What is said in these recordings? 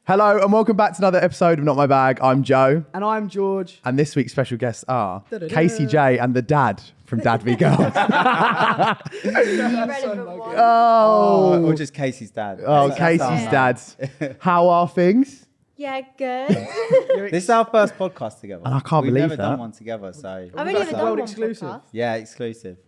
Hello and welcome back to another episode of Not My Bag. I'm Joe. And I'm George. And this week's special guests are Casey J and the dad from DadVGirls. Or just Casey's dad. Oh, Casey's dad. How are things? Yeah, good. This is our first podcast together. And I can't We've believe never that. done one together, so I've only ever done world one exclusive. podcast. yeah, exclusive.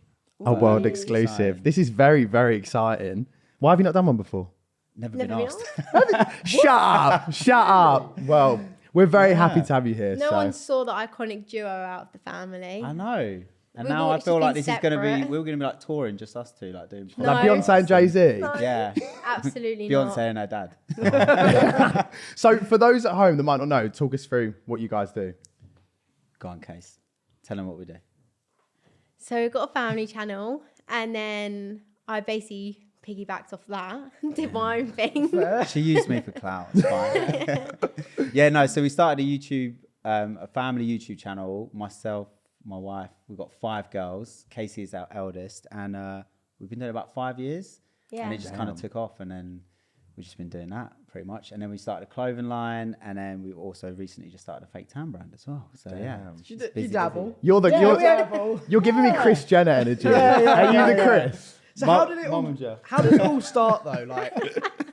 A world exclusive. This is very, very exciting. Why have you not done one before? Never Never been been asked. Shut up. Shut up. Well, we're very happy to have you here. No so. one saw the iconic duo out of the family. I know. And We've now all I just feel been like this is going to be, separate. we're going to be like touring, just us two, like doing No. Like Beyonce and Jay-Z? No. Yeah, Absolutely Beyonce not. and her dad. So for those at home that might not know, talk us through what you guys do. Go on, Case. Tell them what we do. So we've got a family channel, and then I basically piggybacked off that, did my own thing. She used me for clout. It's fine. Yeah, no. So we started a YouTube, a family YouTube channel. Myself, my wife. We've got 5 girls. Casey is our eldest, and we've been doing it about 5 years. Yeah. And it just kind of took off, and then we've just been doing that pretty much. And then we started a clothing line, and then we've also recently just started a fake tan brand as well. So yeah, You, just you busy, dabble. You're the you're giving me Kris Jenner energy. Are you the Chris? So Mum- how did it all? Mum and Jeff. How did it all start though? Like,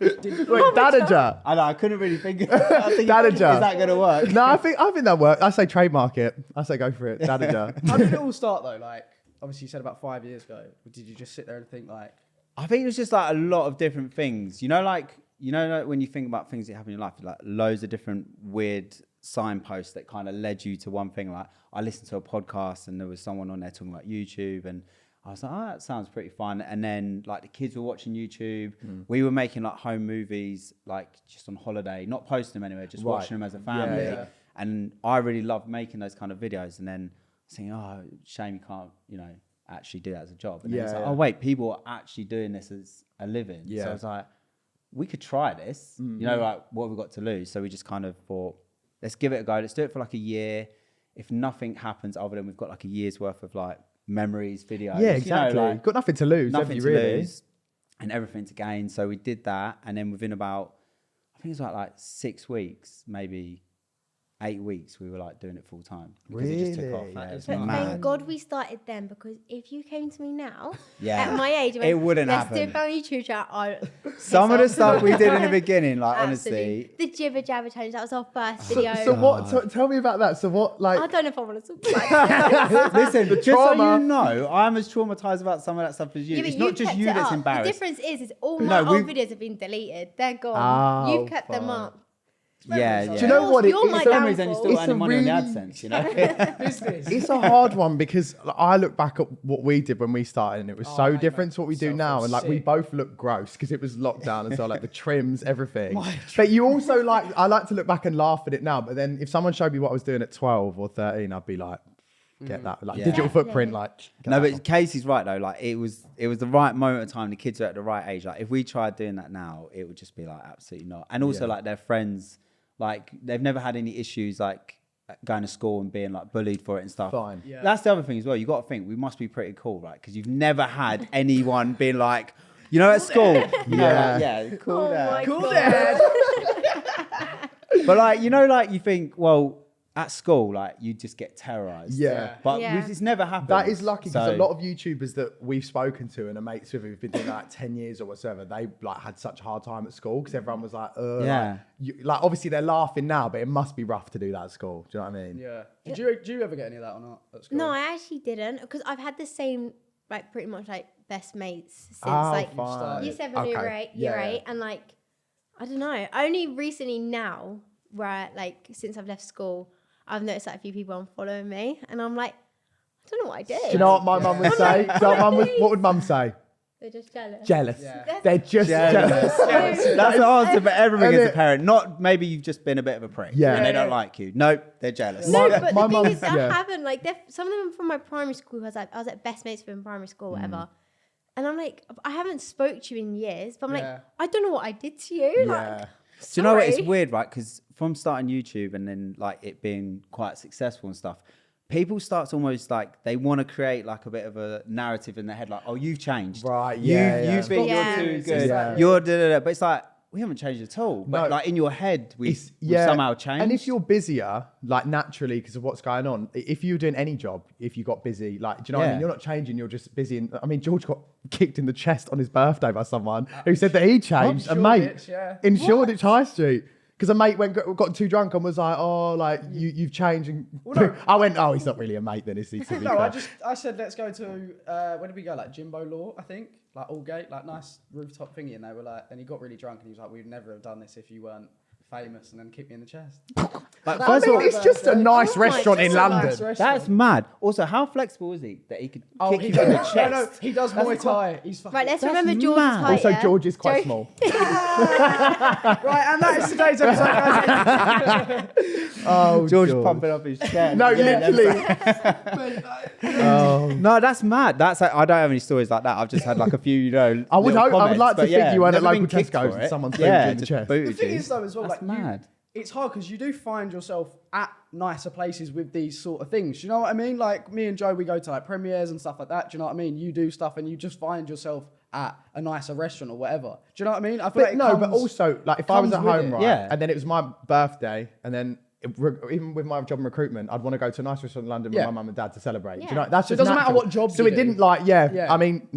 Wait, Dadager. I know. I couldn't really think. I think Dadager. Is that going to work? No, I think that works. I say trademark it. I say go for it. Dadager. how did it all start though? Like, obviously you said about 5 years ago. Did you just sit there and think like, I think it was just like a lot of different things. You know, like when you think about things that happen in your life, like loads of different weird signposts that kind of led you to one thing. Like I listened to a podcast and there was someone on there talking about YouTube, and I was like, oh, that sounds pretty fun. And then like the kids were watching YouTube. We were making like home movies, like just on holiday, not posting them anywhere, just watching them as a family. yeah. And I really loved making those kind of videos. And then thinking, oh, shame you can't, actually do that as a job. And then it's like, oh wait, people are actually doing this as a living. Yeah. So I was like, we could try this. Like what have we got to lose? So we just kind of thought, let's give it a go. Let's do it for like a year. If nothing happens other than we've got like a year's worth of like memories, videos. Yeah, exactly. Like, Got nothing to lose, nothing haven't to you, really? lose and everything to gain. So we did that. And then within about, I think it was like 6 weeks, maybe 8 weeks, we were like doing it full time because it just took Really? off. Like, it was But mad. thank God we started then, because if you came to me now, Yeah. at my age, and It went, wouldn't let's do a happen. family YouTube channel. Some of the stuff we did in the beginning, like Absolutely. honestly, The Jibber Jabber challenge, that was our first video. So what? Tell me about that. So what? Like, I don't know if I want to talk about it. listen, just trauma. so you know, I'm as traumatized about some of that stuff as you. Yeah, but It's not just kept you it that's up. embarrassed. The difference is all No, my old we've- videos have been deleted. They're gone. Oh, You've kept them fuck. up. Yeah. Do you know what? You're my For some reason, you're downfall. still It's earning a money on the really- AdSense, you know? business? it's a hard one because I look back at what we did when we started, and it was so mate, different to what we do so now. And like we sick. both look gross because it was lockdown and so like the trims, everything. But you also I like to look back and laugh at it now. But then if someone showed me what I was doing at 12 or 13, I'd be like, get that like Yeah. digital footprint, like. get No, that but Casey's right though. Like it was the right moment of time. The kids are at the right age. Like if we tried doing that now, it would just be like absolutely not. And also like their friends, like they've never had any issues like going to school and being like bullied for it and stuff. Fine. Yeah. That's the other thing as well. You got to think we must be pretty cool, right? Because you've never had anyone being like, at school, cool Oh dad. my Cool God. dad. But like you think, well, at school, like you just get terrorized. Yeah. But Yeah. it's never happened. That is lucky because So- a lot of YouTubers that we've spoken to and are mates with who've been doing that like 10 years or whatever, they like had such a hard time at school because everyone was like, Yeah. like obviously they're laughing now, but it must be rough to do that at school. Do you know what I mean? Yeah. Do you ever get any of that or not at school? No, I actually didn't, because I've had the same, like pretty much like best mates since Oh, like fine. year 7, Okay. year 8, Yeah, year yeah. 8, and like I don't know. Only recently now, where like since I've left school, I've noticed that a few people are following me, and I'm like, I don't know what I did. Do you know what my mum would say? Do you know what would mum say? They're just jealous. Jealous. Yeah. They're just jealous. That's the answer for everything And as a parent. Not maybe you've just been a bit of a prick. Yeah. And they Yeah. don't like you. Nope, they're jealous. No, My- but my the thing mum- is, I yeah. haven't like some of them from my primary school. I was at best mates with in primary school, whatever. And I'm like, I haven't spoke to you in years, but I'm Yeah. like, I don't know what I did to you. Yeah. Like, Do you know what? It's sorry. weird, right? Because from starting YouTube and then like it being quite successful and stuff, people start to almost like they want to create like a bit of a narrative in their head, like, oh, you've changed. Right, yeah, You yeah. think Yeah. you're too It's good. Yeah. You're da-da-da. But it's like, we haven't changed at all. No. But like in your head, we've yeah. somehow changed. And if you're busier, like naturally, because of what's going on, if you were doing any job, if you got busy, like, do you know what I Yeah. mean? You're not changing, you're just busy. And I mean, George got kicked in the chest on his birthday by someone who said that he changed. A mate Shoreditch, yeah. in Shoreditch High Street. Because a mate got too drunk and was like, oh, like, you've changed. And Well, no. I went, oh, he's not really a mate then, is he? To be No, fair. I said let's go to where did we go? Like Jimbo Law, I think, like Aldgate, like nice rooftop thingy, and they were like, and he got really drunk, and he was like, we'd never have done this if you weren't famous, and then kicked me in the chest. Like, I first of mean, all, it's just a nice restaurant in It's a nice London. restaurant. that's mad. Also, how flexible is he that he could Oh, kick he you in the does. chest? No, he does Muay Thai. He's fucking Right, let's That's remember George's mad. height. Also, yeah? George is quite Joe- small. right, and that is today's episode, guys. Oh, George pumping up his chest. No, literally. No, that's mad. That's like, I don't have any stories like that. I've just had like a few, you know. I would little hope. I would comments, like to but think you weren't at never local been kicked Tesco's for and it. someone threw you in the just chest. booted The thing you. is, though, as well, That's like mad. it's hard because you do find yourself at nicer places with these sort of things. Do you know what I mean? Like me and Joe, we go to like premieres and stuff like that. Do you know what I mean? You do stuff and you just find yourself at a nicer restaurant or whatever. Do you know what I mean? I feel But like no, but also, like, if I was at comes with home, it. right, Yeah. and then it was my birthday, and then even with my job in recruitment, I'd want to go to a nice restaurant in London Yeah. with my mum and dad to celebrate. Do Yeah. you know, that's So it just doesn't matter natural. what job So you it do. didn't like, Yeah. I mean,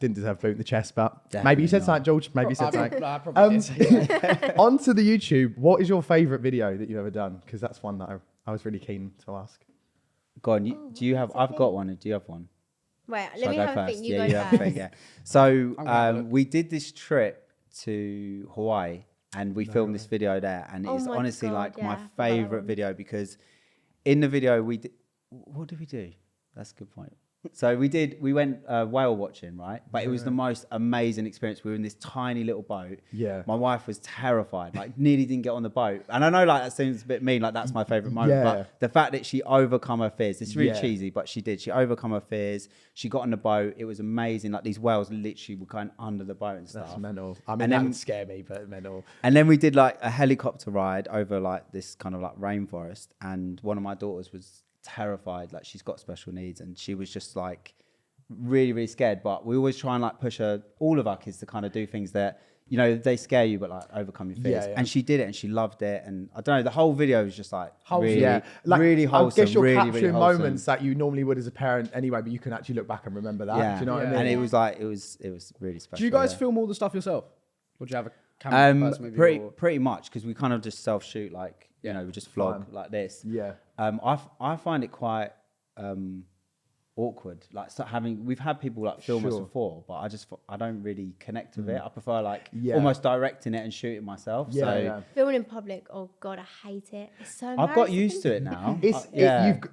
didn't deserve boot in the chest, but maybe you said something, George. Maybe you said something. I probably did. Onto the YouTube. What is your favourite video that you've ever done? Because that's one that I was really keen to ask. Go on. Do you have? I've got one. Do you have one? Right, Shall let I me go have a first? think. You Yeah, go you have a first. think, yeah. So gonna have a look. we did this trip to Hawaii and we filmed this video there, and Oh it's my honestly God, like yeah, I my forgot that favorite one. video because in the video we did. What did we do? That's a good point. So we went whale watching, right? But it was the most amazing experience. We were in this tiny little boat. Yeah. My wife was terrified, like nearly didn't get on the boat. And I know like that seems a bit mean, like that's my favorite moment. Yeah. But the fact that she overcome her fears, it's really Yeah. cheesy, but she did. She overcome her fears. She got on the boat. It was amazing. Like these whales literally were going under the boat and stuff. That's mental. I mean, And that then- would scare me, but mental. And then we did like a helicopter ride over like this kind of like rainforest. And one of my daughters was terrified, like she's got special needs, and she was just like really, really scared. But we always try and like push her, all of our kids, to kind of do things that, you know, they scare you, but like overcome your fears. Yeah, yeah. And she did it, and she loved it. And I don't know, the whole video was just like really, Yeah, like, really wholesome. I guess you're really, capturing really wholesome. moments that you normally would as a parent anyway, but you can actually look back and remember that. Yeah, Do you know what I mean? And it was like it was really special. Do you guys yeah. film all the stuff yourself? Or do you have a camera person with you? pretty much, because we kind of just self shoot, like you know, we just vlog Fine. like this. Yeah. I find it quite awkward. Like we've had people like film us Sure. before, but I don't really connect with it. I prefer like Yeah. almost directing it and shooting myself. Yeah, so yeah. Filming in public, oh God, I hate it. It's so I've got used to it now.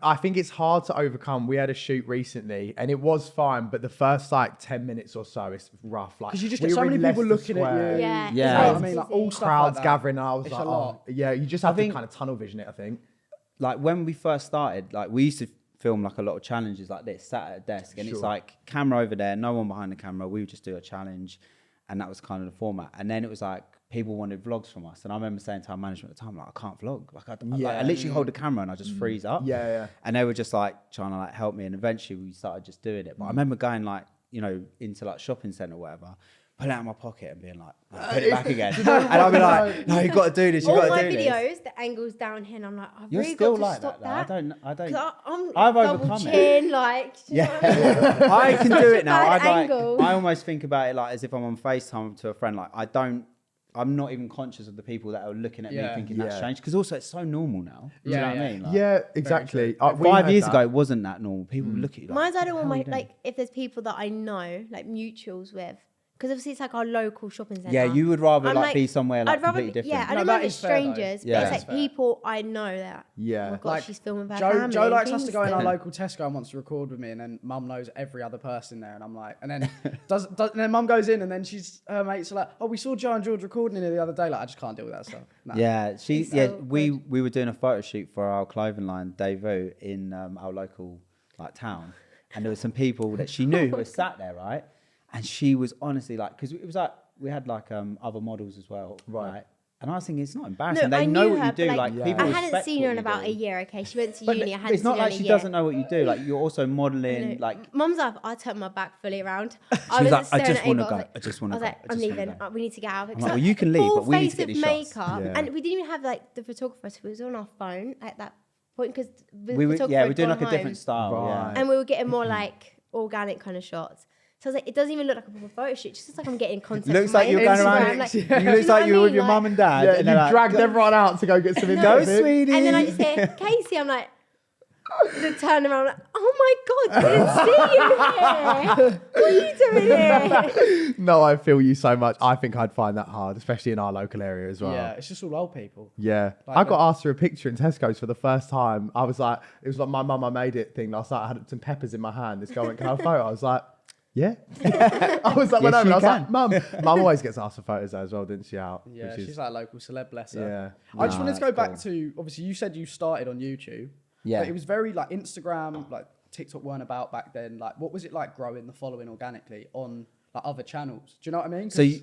I think it's hard to overcome. We had a shoot recently and it was fine, but the first like 10 minutes or so, it's rough. Like, Because you just we get so were many in people Leicester looking at Square, you. Yeah, Yeah. You know what I it's mean? Like busy. all stuff crowds like that. gathering. I was It's like, a lot. yeah, you just I have to think- kind of tunnel vision it, I think. Like when we first started, like we used to film like a lot of challenges like this, sat at a desk, and it's Sure. like camera over there, no one behind the camera. We would just do a challenge, and that was kind of the format. And then it was like people wanted vlogs from us, and I remember saying to our management at the time, like I can't vlog, like I literally hold the camera and I just freeze up. Yeah, yeah. And they were just like trying to like help me, and eventually we started just doing it. But I remember going like, you know, into like shopping centre or whatever, pulling it out of my pocket and being like, put it back again. And I'll be like, no, you got to do this. You All got my to do this. videos, the angles down here, and I'm like, I've You're really still got to like stop that, though. that. I don't. 'Cause I'm I've double overcome it. chin, like, do you know what I mean? I can Such do a it now. bad I like. angle. I almost think about it like as if I'm on FaceTime to a friend. Like I'm not even conscious of the people that are looking at me Yeah. thinking that's Yeah. strange. Because also it's so normal now. Do you know what I mean? Like, Yeah, exactly. We 5 had years that. ago, it wasn't that normal. People would look at you. Like, Mine's I don't want "How my, you doing?" like, if there's people that I know, like mutuals with, because obviously it's like our local shopping centre. Yeah, you would rather I'm like be somewhere like I'd rather completely be, yeah, different. I No, don't that mind is it's fair, though. strangers, Yeah. but it's That's like people I know that. Yeah. Oh my God, Like, she's filming with her Joe family. likes us to go in our Kingston. local Tesco and wants to record with me, and then Mum knows every other person there, and I'm like, and then and then Mum goes in, and then her mates are like, oh, we saw Joe and George recording in here the other day. Like, I just can't deal with that stuff. Nah. Yeah, It's yeah. so We were doing a photo shoot for our clothing line, DadVGirls, in our local like town, and there were some people that she knew who were sat there, right? And she was honestly like, because it was like we had like other models as well, right? And I was thinking, it's not embarrassing. No, they I know knew what her, you do. but, Like, Yeah. people I hadn't respect seen what her in you about do. a year. Okay, she went to But uni. I hadn't it's not seen her like in a she year. doesn't know what you do. Like, you're also modeling. No. Like, Mum's like, I turned my back fully around. she was like, I just want to go. I I just want was to go. like, I'm leaving. We need to get out of it. I'm like, well, you can leave, Full but we need to face get of these shots. makeup, Yeah. and we didn't even have like the photographer. So we was on our phone at that point because we were doing like a different style. Right. Yeah. and we were getting more like organic kind of shots. So I was like, it doesn't even look like a proper photo shoot. It just looks like I'm getting content. Looks for like my you're going Instagram. around. Like, You do you looks know like what you I were with mean? your Like- mum and dad. Yeah, and you they're like, dragged everyone out to go get some Go, info. sweetie. And then I just hear Casey. I'm like, to turn around, like, oh my god, I didn't see you here. What are you doing here? No, I feel you so much. I think I'd find that hard, especially in our local area as well. Yeah, it's just all old people. Yeah. Like I got asked for a picture in Tesco's for the first time. I was like, it was like my mum, I made it thing last night. I had some peppers in my hand. This girl went, can I have a photo? I was like, yeah. I was like, Yes, I you was like, can. Mum always gets asked for photos as well, didn't she? Out. Yeah, which is- she's like a local celeb, bless her. Yeah. I just wanted to go that's back cool. to, obviously you said you started on YouTube. Yeah. But it was very like Instagram, like TikTok weren't about back then. Like what was it like growing the following organically on like other channels? Do you know what I mean? 'Cause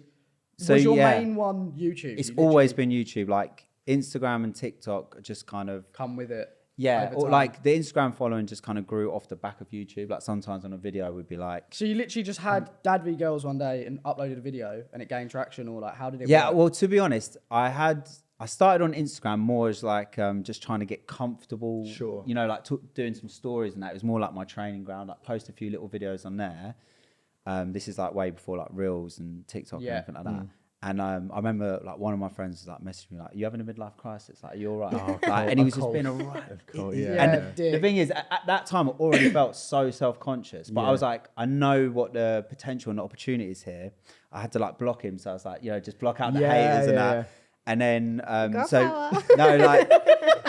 was your main one YouTube? It's You always literally been YouTube. Like, Instagram and TikTok are just kind of, come with it. yeah, over or time. like the Instagram following just kind of grew off the back of YouTube. Like, sometimes on a video would be like, So you literally just had DadVGirls one day and uploaded a video and it gained traction, or like how did it yeah, work? well, to be honest, I started on Instagram more as like just trying to get comfortable. Sure. You know, like doing some stories and that. It was more like my training ground. Like, post a few little videos on there. This is like way before like Reels and TikTok Yeah. and anything like that. And I remember like one of my friends was like messaging me like, "You having a midlife crisis? Like, are you all right?" Like, and he was just being a right. Of course, Yeah. yeah. And dick. the thing is, at that time, I already felt so self-conscious. But Yeah. I was like, I know what the potential and the opportunity is here. I had to like block him. So I was like, just block out the Yeah, haters and yeah, that. yeah. And then, Girl so power. no, like,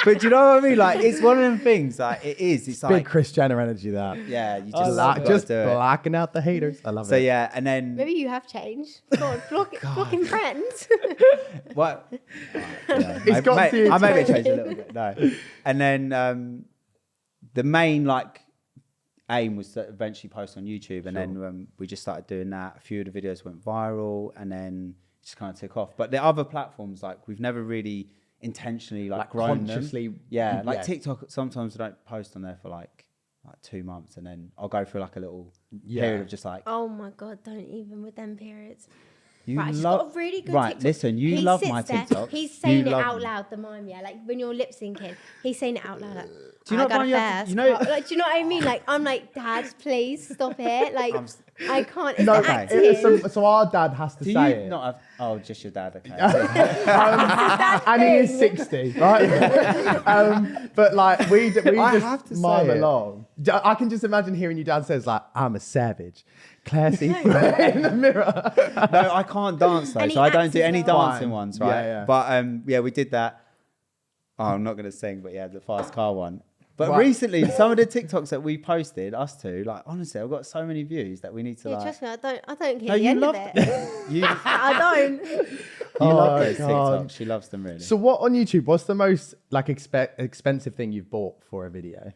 but do you know what I mean? Like, it's one of them things. Like, it is. It's Big like, Chris Jenner energy, that. yeah, you I just, love gotta Just do it. blacking out the haters. I love So it. yeah, and then Maybe you have changed. God, blocking friends. what? Yeah, It's got to I maybe change. changed a little bit. No, and then the main like aim was to eventually post on YouTube, and then we just started doing that. A few of the videos went viral, and then it just kind of took off. But the other platforms, like, we've never really intentionally like grown consciously. them. Yeah, like Yeah. TikTok. Sometimes I don't post on there for like 2 months, and then I'll go through like a little Yeah. period of just like. Oh my god, don't even with them periods. You Right, she's love got a really good right. TikTok. Listen, you He love sits my there, TikTok. He's saying You it love out them. loud, the mime, yeah. Like when you're lip syncing, he's saying it out loud. Like, Do you not I got find a you have to- fast you know- car. Like, do you know what I mean? Like, I'm like, Dad, please stop it. Like, I can't. It's No, the okay. acting. so our dad has to Do say you it. not have? Oh, just your dad. Okay. And he is 60, right? But like we I just have to mime say it. along. I can just imagine hearing your dad says like, "I'm a savage," Classy in the mirror. No, I can't dance though, And he so I don't acts do as any well. dancing Fine. ones, Yeah, right? yeah. But yeah, we did that. Oh, I'm not gonna sing, but yeah, the fast car one. But Right. recently, some of the TikToks that we posted, us two, like honestly, I've got so many views that we need to Yeah, like. trust me, I don't hear No, the you end love of it. you. I don't. You love Oh, those God. TikToks. She loves them really. So what on YouTube? What's the most like expensive thing you've bought for a video?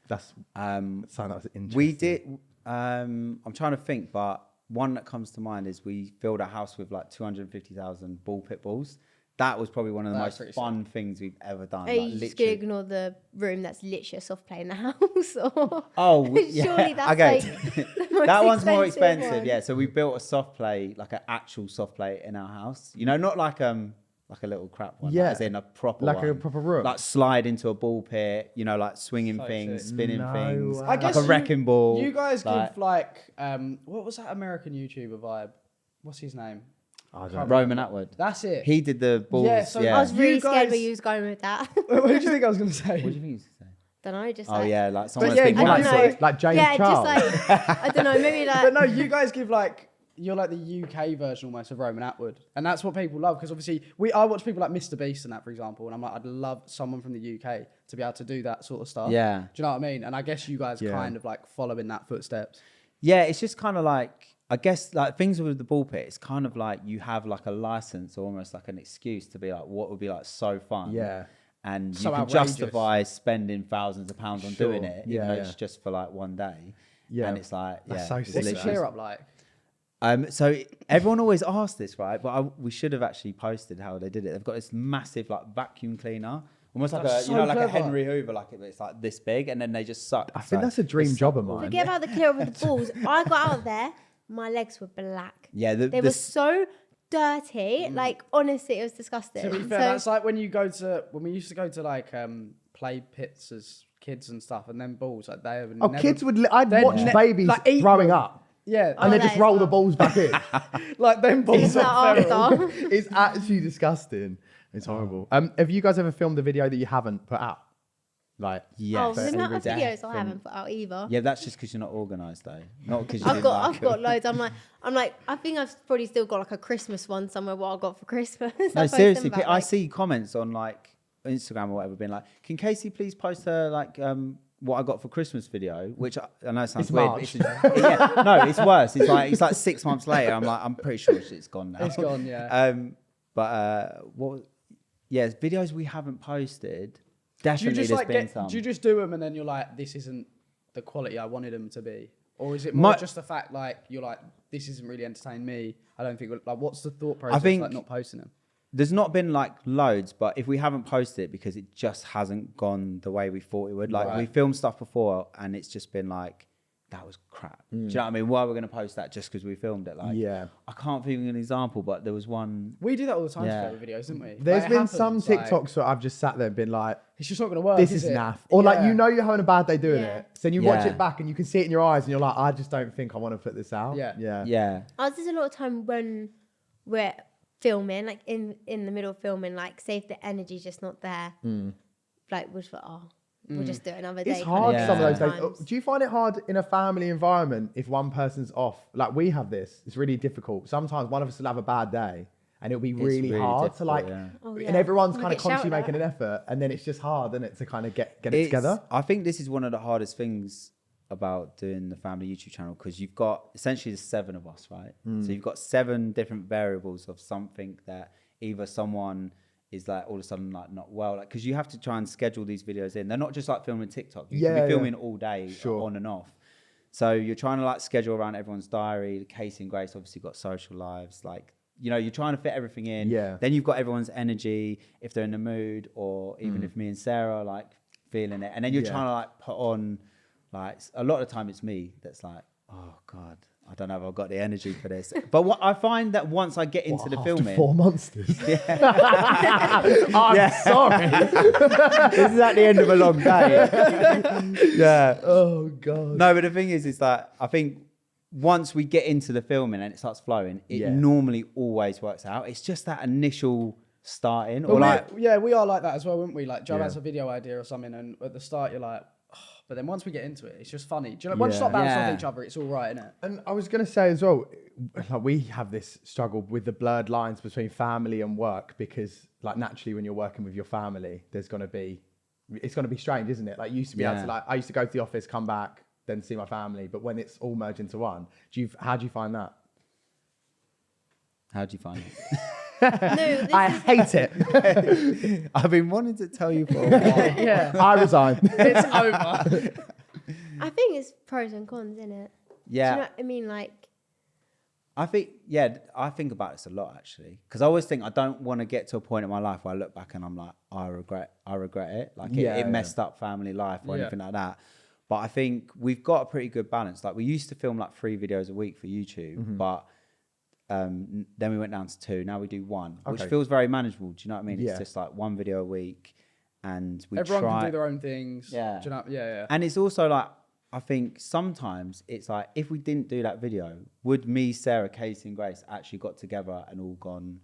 That's something that was interesting. We did. I'm trying to think, but one that comes to mind is we filled a house with like 250,000 ball pit balls. That was probably one of the That's most pretty fun things we've ever done. Are like, you just literally. gonna ignore the room that's literally a soft play in the house? Or Oh, yeah. surely that's okay. like the most That one's more expensive. one. Yeah. So we built a soft play, like an actual soft play in our house. You know, not like a little crap one. Yeah. Like, as in a proper Like one. a proper room. Like slide into a ball pit. You know, like swinging So things, sick. spinning No things. way. I guess like a wrecking ball. You guys like, give like what was that American YouTuber vibe? What's his name? I don't Roman Atwood. That's it. He did the balls. Yeah, so I was You really scared where guys- you was going with that. What did you think I was gonna say? What do you think he's saying? Don't know, just Oh like, yeah, like someone yeah, that's been you I know, don't white. know. Like James yeah, Charles. just like I don't know, maybe like But no, you guys give like you're like the UK version almost of Roman Atwood, and that's what people love because obviously I watch people like Mr. Beast and that, for example, and I'm like I'd love someone from the UK to be able to do that sort of stuff. Yeah. Do you know what I mean? And I guess you guys Yeah. kind of like follow in that footsteps. Yeah, it's just kind of like, I guess like things with the ball pit, it's kind of like you have like a license or almost like an excuse to be like, what would be like so fun. Yeah. And So you can outrageous. justify spending thousands of pounds on Sure. doing it, Yeah, even though yeah. it's just for like one day. Yeah. And it's like, That's yeah. so it's sick, What's the though. literally- cheer up like? So everyone always asks this, right? But we should have actually posted how they did it. They've got this massive like vacuum cleaner, almost like That's a like a clever. Henry Hoover, like it's like this big, and then they just suck. I think that's a dream job of mine. Forget about the clear with the balls. I got out there, my legs were black. Yeah, They were so dirty. Like honestly, it was disgusting. To be fair, that's like when we used to go to like play pits as kids and stuff, and then balls like they would never, kids would. I'd they'd watch babies like, eat throwing up. Yeah, And they that just is roll the hard. balls back in. like them balls It's are not feral. after. It's actually disgusting. It's horrible. Have you guys ever filmed a video that you haven't put out? Like, yeah. Oh, the amount of every videos I day. haven't put out either. Yeah, that's just because you're not organised though. Not because you I've didn't got like loads. I'm like, I think I've probably still got like a Christmas one somewhere. What I got for Christmas. I No, post them seriously, about, I like- see comments on like Instagram or whatever being like, "Can Casey please post her like what I got for Christmas video?" Which I know sounds It's weird. March. Yeah, no, it's worse. It's like 6 months later. I'm pretty sure it's gone now. It's gone, yeah. Yeah, videos we haven't posted. Do you Definitely, just there's like been some. do you just do them and then you're like, this isn't the quality I wanted them to be, or is it more just the fact like you're like, this isn't really entertaining me? I don't think like what's the thought process think- like not posting them? There's not been like loads, but if we haven't posted it because it just hasn't gone the way we thought it would. Like we Right. filmed stuff before and it's just been like, that was crap. Do you know what I mean? Why are we going to post that just because we filmed it? Like, Yeah. I can't think of an example, but there was one. We do that all the time Yeah. for videos, didn't we? there's Like, it been some happens, like, TikToks where I've just sat there and been like, it's just not going to work. this is it? naff. Or like, Yeah. you know you're having a bad day doing Yeah. it. So then you watch Yeah. it back and you can see it in your eyes and you're like, I just don't think I want to put this out. Yeah. Yeah. Yeah. There's a lot of time when we're filming, like in the middle of filming, like say if the energy's just not there, like we'll just we'll just do it another day. It's kind hard Yeah. some of those days. sometimes. Do you find it hard in a family environment if one person's off? Like we have this. It's really difficult. Sometimes one of us will have a bad day and it'll be really, really hard to difficult, like, yeah. Oh, and yeah. everyone's We kind of get consciously shouted making at. an effort and then it's just hard, isn't it, to kind of get it It's- together? I think this is one of the hardest things about doing the family YouTube channel because you've got essentially there's 7 of us, right? So you've got 7 different variables of something that either someone is like all of a sudden like not well, like because you have to try and schedule these videos in. They're not just like filming TikTok. You can Yeah, be filming yeah. all day Sure. on and off. So you're trying to like schedule around everyone's diary. Casey and Grace obviously got social lives, like. You know, you're trying to fit everything in. Yeah. Then you've got everyone's energy, if they're in the mood, or even if me and Sarah are like feeling it. And then you're Yeah. trying to like put on, like, a lot of the time it's me that's like, oh God, I don't know if I've got the energy for this. But what I find that once I get into the After filming, 4 monsters. I'm sorry. this is at the end of a long day. Yeah. Oh God. No, but the thing is that I think once we get into the filming and it starts flowing, it Yeah. normally always works out. It's just that initial starting, But or like, we are like that as well, wouldn't we? Like Joe Yeah. has a video idea or something, and at the start you're like, oh, but then once we get into it, it's just funny. Do you know? Once you start bouncing Yeah. off each other, it's all right, isn't it? And I was going to say as well, like we have this struggle with the blurred lines between family and work because, like, naturally when you're working with your family, it's going to be strange, isn't it? Like, you used to be able to, like, I used to go to the office, come back, then see my family, but when it's all merged into one, how do you find that? how do you find it? No, this I is hate it. I've been wanting to tell you for a while. Yeah, I resign. it's over. I think it's pros and cons, isn't it? Yeah. Do you know what I mean? Like, I think about this a lot actually, because I always think I don't want to get to a point in my life where I look back and I'm like, I regret it. Like it messed up family life or anything like that. But I think we've got a pretty good balance. Like we used to film like 3 videos a week for YouTube, but then we went down to 2. Now we do 1, which Okay. feels very manageable. Do you know what I mean? Yeah. It's just like 1 video a week, and we Everyone try. can do their own things. Yeah. Do you know? Yeah. And it's also like, I think sometimes it's like, if we didn't do that video, would me, Sarah, Casey and Grace actually got together and all gone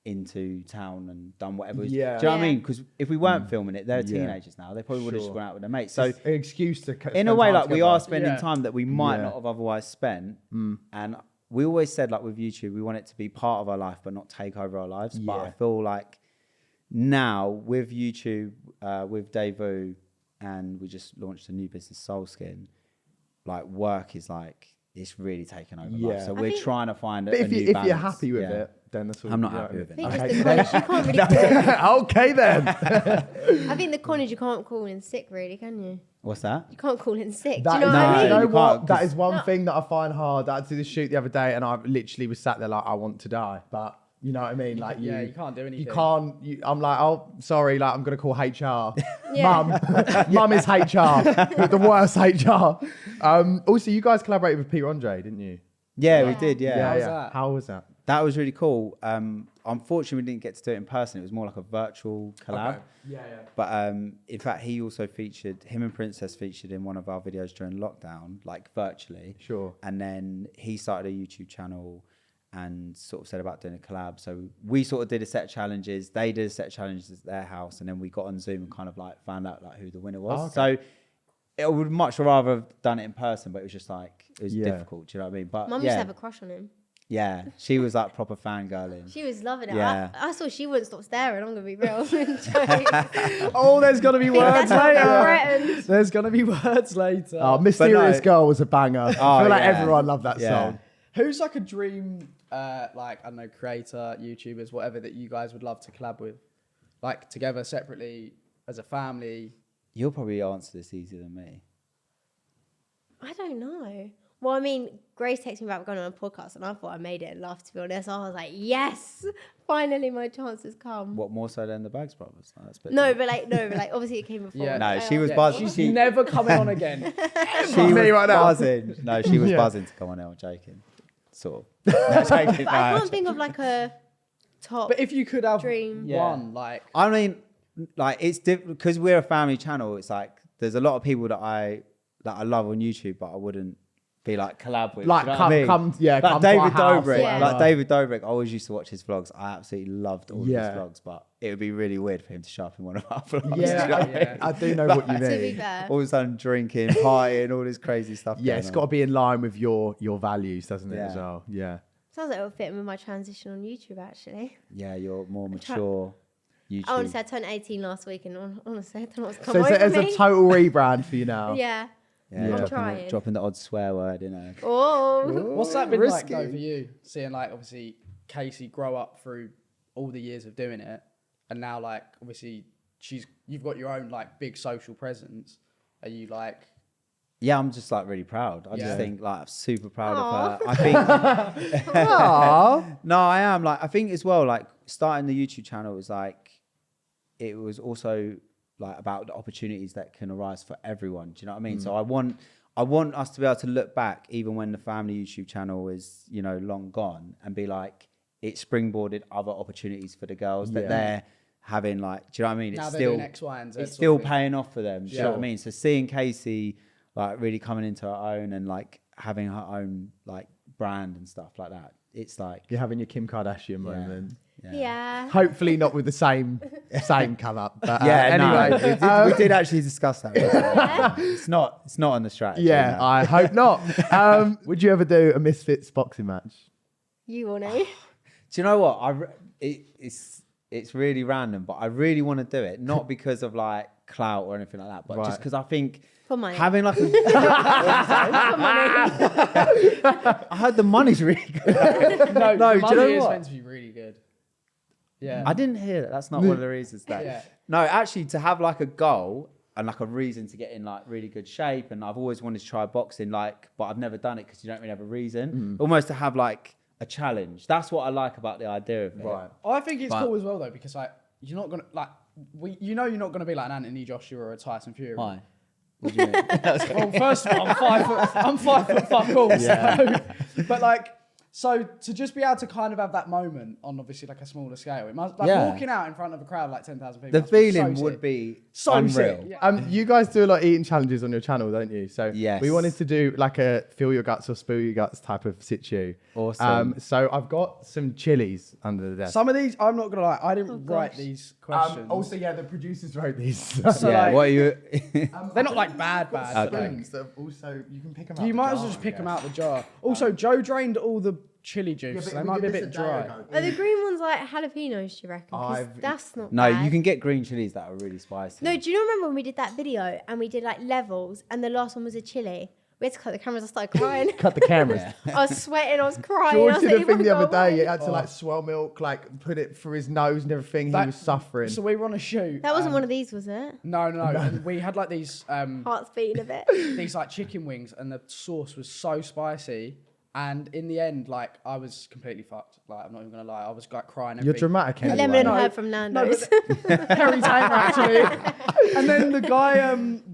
into town and done whatever? Yeah. Do you know what I Yeah. mean? Because if we weren't filming it, they're Yeah. teenagers now. They probably would have just Sure. gone out with their mates. So It's an excuse to in a way, spend time like we are together. spending Yeah. time that we might Yeah. not have otherwise spent. And we always said, like with YouTube, we want it to be part of our life, but not take over our lives. But I Yeah. feel like now with YouTube, with Davu, and we just launched a new business, Soulskin, like work is like, it's really taken over life. Yeah. So I we're think- trying to find But a if new you're balance. happy with Yeah. it, then that's all. I'm not you know happy what with I it. I mean? think it's the con is you can't really call. Okay then. I think the con is you can't call in sick, really, can you? What's that? You can't call in sick. That Do you know is- what I No, mean? you know you what? can't, That 'cause- is one No. thing that I find hard. I did a shoot the other day, and I literally was sat there like, I want to die, but you know what I mean. Like you can't do anything. You can't. I'm like, oh, sorry. Like I'm gonna call HR. Yeah. Mum is HR. The worst HR. Also, you guys collaborated with Peter Andre, didn't you? Yeah, we Yeah. did. Yeah. How was that? How was that? That was really cool. Unfortunately, we didn't get to do it in person. It was more like a virtual collab. Yeah. But in fact, he also featured, him and Princess featured in one of our videos during lockdown, like virtually. Sure. And then he started a YouTube channel and sort of said about doing a collab. So we sort of did a set of challenges. They did a set of challenges at their house. And then we got on Zoom and kind of like found out like who the winner was. Oh, okay. So I would much rather have done it in person, but it was just like, it was Yeah. difficult. Do you know what I mean? But Mum used to have a crush on him. yeah, she was like proper fangirling. She was loving it. Yeah. I saw she wouldn't stop staring. I'm gonna be real. Oh, there's gonna be words That's not later. threatened. There's gonna be words later. Oh, Mysterious no. Girl was a banger. I Oh, feel like yeah. everyone loved that Yeah. song. Who's like a dream, like I don't know, creator, YouTubers, whatever that you guys would love to collab with, like together, separately, as a family? You'll probably answer this easier than me. I don't know. Well, I mean, Grace texted me about going on a podcast, and I thought I made it and laughed. To be honest, I was like, yes, finally my chance has come. What, more so than the Baggs brothers? No, that's a bit No, different. but like, obviously it came before. Yeah. No, I she was asked- buzzing. She's never coming on again. She Me was right now. buzzing. No, she was Yeah. buzzing to come on. I'm joking. Sort of. No, joking. But I can't think of like a top. But if you could have Dream. one, like I mean, like it's different because we're a family channel. It's like there's a lot of people that I love on YouTube, but I wouldn't be like collab with. Like, do you know come- what I mean? come- yeah, like come to our David house, Dobrik. yeah. Like David Dobrik, I always used to watch his vlogs. I absolutely loved all Yeah. of his vlogs, but it would be really weird for him to show up in one of our vlogs. Yeah, do you know what I mean? I do know what you to be mean. fair, All of a sudden drinking, partying, all this crazy stuff. Yeah, going it's on. got to be in line with your values, doesn't it, as Yeah. well? Yeah. sounds like it would fit in with my transition on YouTube. Actually, Yeah, you're more mature. YouTube. honestly, I turned 18 last week, and honestly, I don't know what's So come over it's me. a total rebrand for you now. Yeah. Yeah, I'm dropping, trying. dropping the odd swear word, you know. Oh. what's that been like risky. though for you? Seeing like obviously Casey grow up through all the years of doing it, and now like obviously you've got your own like big social presence. Are you like? Yeah, I'm just like really proud. I Yeah. just think like I'm super proud Aw. of her. I think no, I am like I think as well like starting the YouTube channel was like it was also like about the opportunities that can arise for everyone. Do you know what I mean? So I want us to be able to look back even when the family YouTube channel is, you know, long gone and be like it springboarded other opportunities for the girls that Yeah. they're having like do you know what I mean? Now It's they're still doing X, Y, and Z. it's sort still of thing. paying off for them. Do you know what I Sure. mean? So seeing Casey like really coming into her own and like having her own like brand and stuff like that, it's like You're having your Kim Kardashian moment. Yeah. Hopefully not with the same come up. But Yeah, anyway. no, we did actually discuss that. It's not on the strategy. Yeah, no. I hope not. Would you ever do a Misfits boxing match? You will know. Do you know what? It's really random, but I really want to do it. Not because of like clout or anything like that, but just Right. because I think For money. having like For money. I heard the money's really good. No, No, the do you money know is what? meant to be really good. Yeah. I didn't hear that. That's not one of the reasons. That Yeah. no, actually, to have like a goal and like a reason to get in like really good shape, and I've always wanted to try boxing, like, but I've never done it because you don't really have a reason. Almost to have like a challenge. That's what I like about the idea of it. Right. I think it's But- cool as well though because like you're not gonna like you're not gonna be like an Anthony Joshua or a Tyson Fury. Why? What do you mean? Well, first of all, I'm 5 foot fuck all. So, but like, so to just be able to kind of have that moment on obviously like a smaller scale, it must like Yeah. walking out in front of a crowd like 10,000 people. The must be feeling so would sick. be So unreal. sick, yeah. You guys do a lot of eating challenges on your channel, don't you? So Yes. we wanted to do like a fill your guts or spill your guts type of situ. Awesome. So I've got some chilies under the desk. Some of these, I'm not gonna lie, I didn't Oh, write gosh. these questions. also, yeah, the producers wrote these. So, Yeah. like- What are you? They're not like bad. Okay. But, like, Spoons that have also, you can pick them out. you the might jar, as well just I pick them guess. out the jar. Also, Joe drained all the chili juice. Yeah, so but they we might be a did bit this day dry. ago. Are the green ones like jalapenos, do you reckon? 'Cause I've- that's not No, bad. you can get green chilies that are really spicy. No, do you not remember when we did that video and we did like levels and the last one was a chili? we had to cut the cameras. I started crying. Cut the cameras. I was sweating. I was crying. I George was did like, a thing the "You other wanna go day. He away?" had to like swell milk, like put it through his nose and everything. He That- was suffering. So we were on a shoot. That wasn't one of these, was it? No. And we had like these Heart's beating a bit. these like chicken wings, and the sauce was so spicy. And in the end, like I was completely fucked. Like I'm not even gonna lie, I was like crying. You're dramatic anyway. Lemon and No, herb from Nando's. Harry Tamer actually. And then the guy,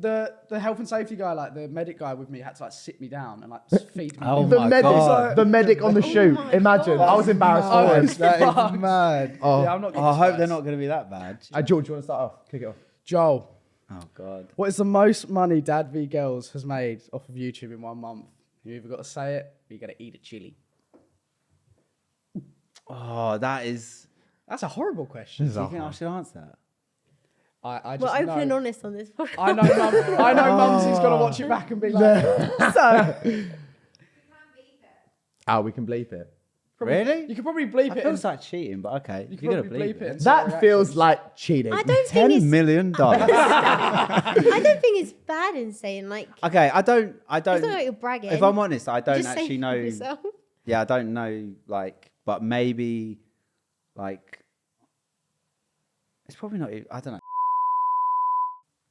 the health and safety guy, like the medic guy with me, had to like sit me down and like feed me. Oh The my medic, God. the medic on the shoot. my Imagine. God. I was embarrassed for him. That is mad. Oh, Yeah, I'm not. I hope they're not going to be that bad. George, you want to start off? Kick it off. Joel, Oh God. what is the most money DadVGirls has made off of YouTube in 1 month? You either got to say it or you got to eat a chili. Oh, that is. That's a horrible question. This is Do you a think I hard- should answer that? I We're just open know. and honest on this podcast. I know, Mumsy's gonna watch it back and be like, so. Oh, we can bleep it. Really? You could probably bleep I it. feel And, like cheating, but okay. you could You're gonna probably believe bleep it. it. and see our That feels reactions. like cheating. I don't think $10 it's. million. I don't think it's bad in saying like. Okay, I don't. It's not like you're bragging. If I'm honest, I don't Just say actually know. yourself. Yeah, I don't know. Like, but maybe, like, it's probably not. I don't know.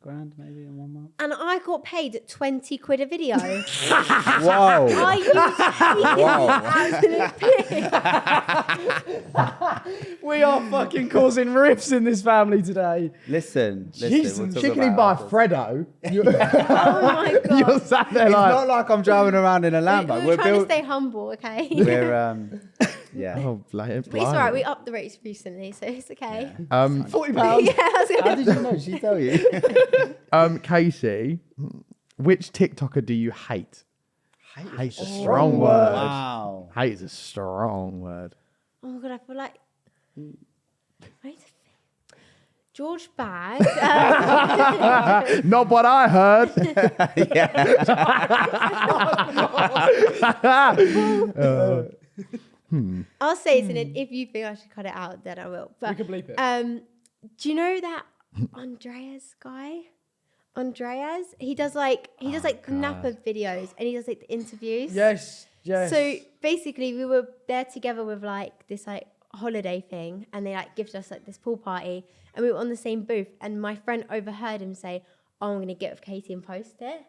Grand maybe in 1 month. And I got paid 20 quid a video. Whoa! I used absolute piss. We are fucking causing rifts in this family today. Listen. Jesus, we'll talk chickening about by it. Fredo. Oh my God. You're sat there It's like. not like I'm driving around in a Lambo. We're trying to stay humble, okay? We're yeah. Oh, But it's alright, we upped the rates recently, so it's okay. £40. Yeah, I was How gonna- did you know? She tell you. Casey, which TikToker do you hate? Hate's a strong word. Wow. Hate is a strong word. Oh my God, I feel like. Wait a second. George Bagg. Not what I heard. I'll say it, and then if you think I should cut it out, then I will. But We can bleep it. do you know that Andreas guy? Andreas, he does like Napa videos, and he does like the interviews. Yes. So basically, we were there together with like this like holiday thing, and they like gifted us like this pool party, and we were on the same booth. And my friend overheard him say, "Oh, I'm gonna get with Katie and post it."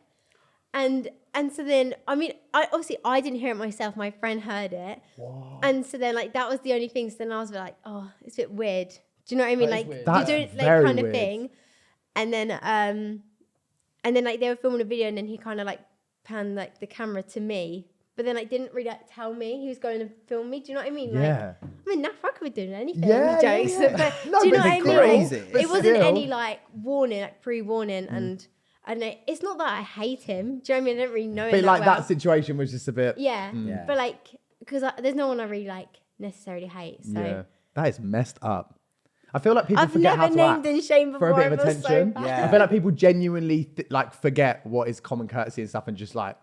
And so then, I mean, I didn't hear it myself. My friend heard it, and so then like that was the only thing. So then I was like, "Oh, it's a bit weird." Do you know what I mean? That is Like weird. That's you do it like very kind of weird. thing, and then like they were filming a video, and then he kind of like panned like the camera to me, but then like didn't really like tell me he was going to film me. Do you know what I mean? Yeah. Like, I mean, I could be doing anything. Yeah, with jokes, yeah. but No, do you know but what I it's mean? crazy. Like, But it wasn't still. any like warning, like pre-warning, and I don't know. It's not that I hate him. Do you know what I mean? I don't really know him But like well. that situation was just a bit. Yeah. Yeah. But like, because there's no one I really like necessarily hate. So Yeah. That is messed up. I feel like people I've forget never how to named act and shamed for before. a bit of I feel so attention. bad. Yeah. I feel like people genuinely like forget what is common courtesy and stuff, and just like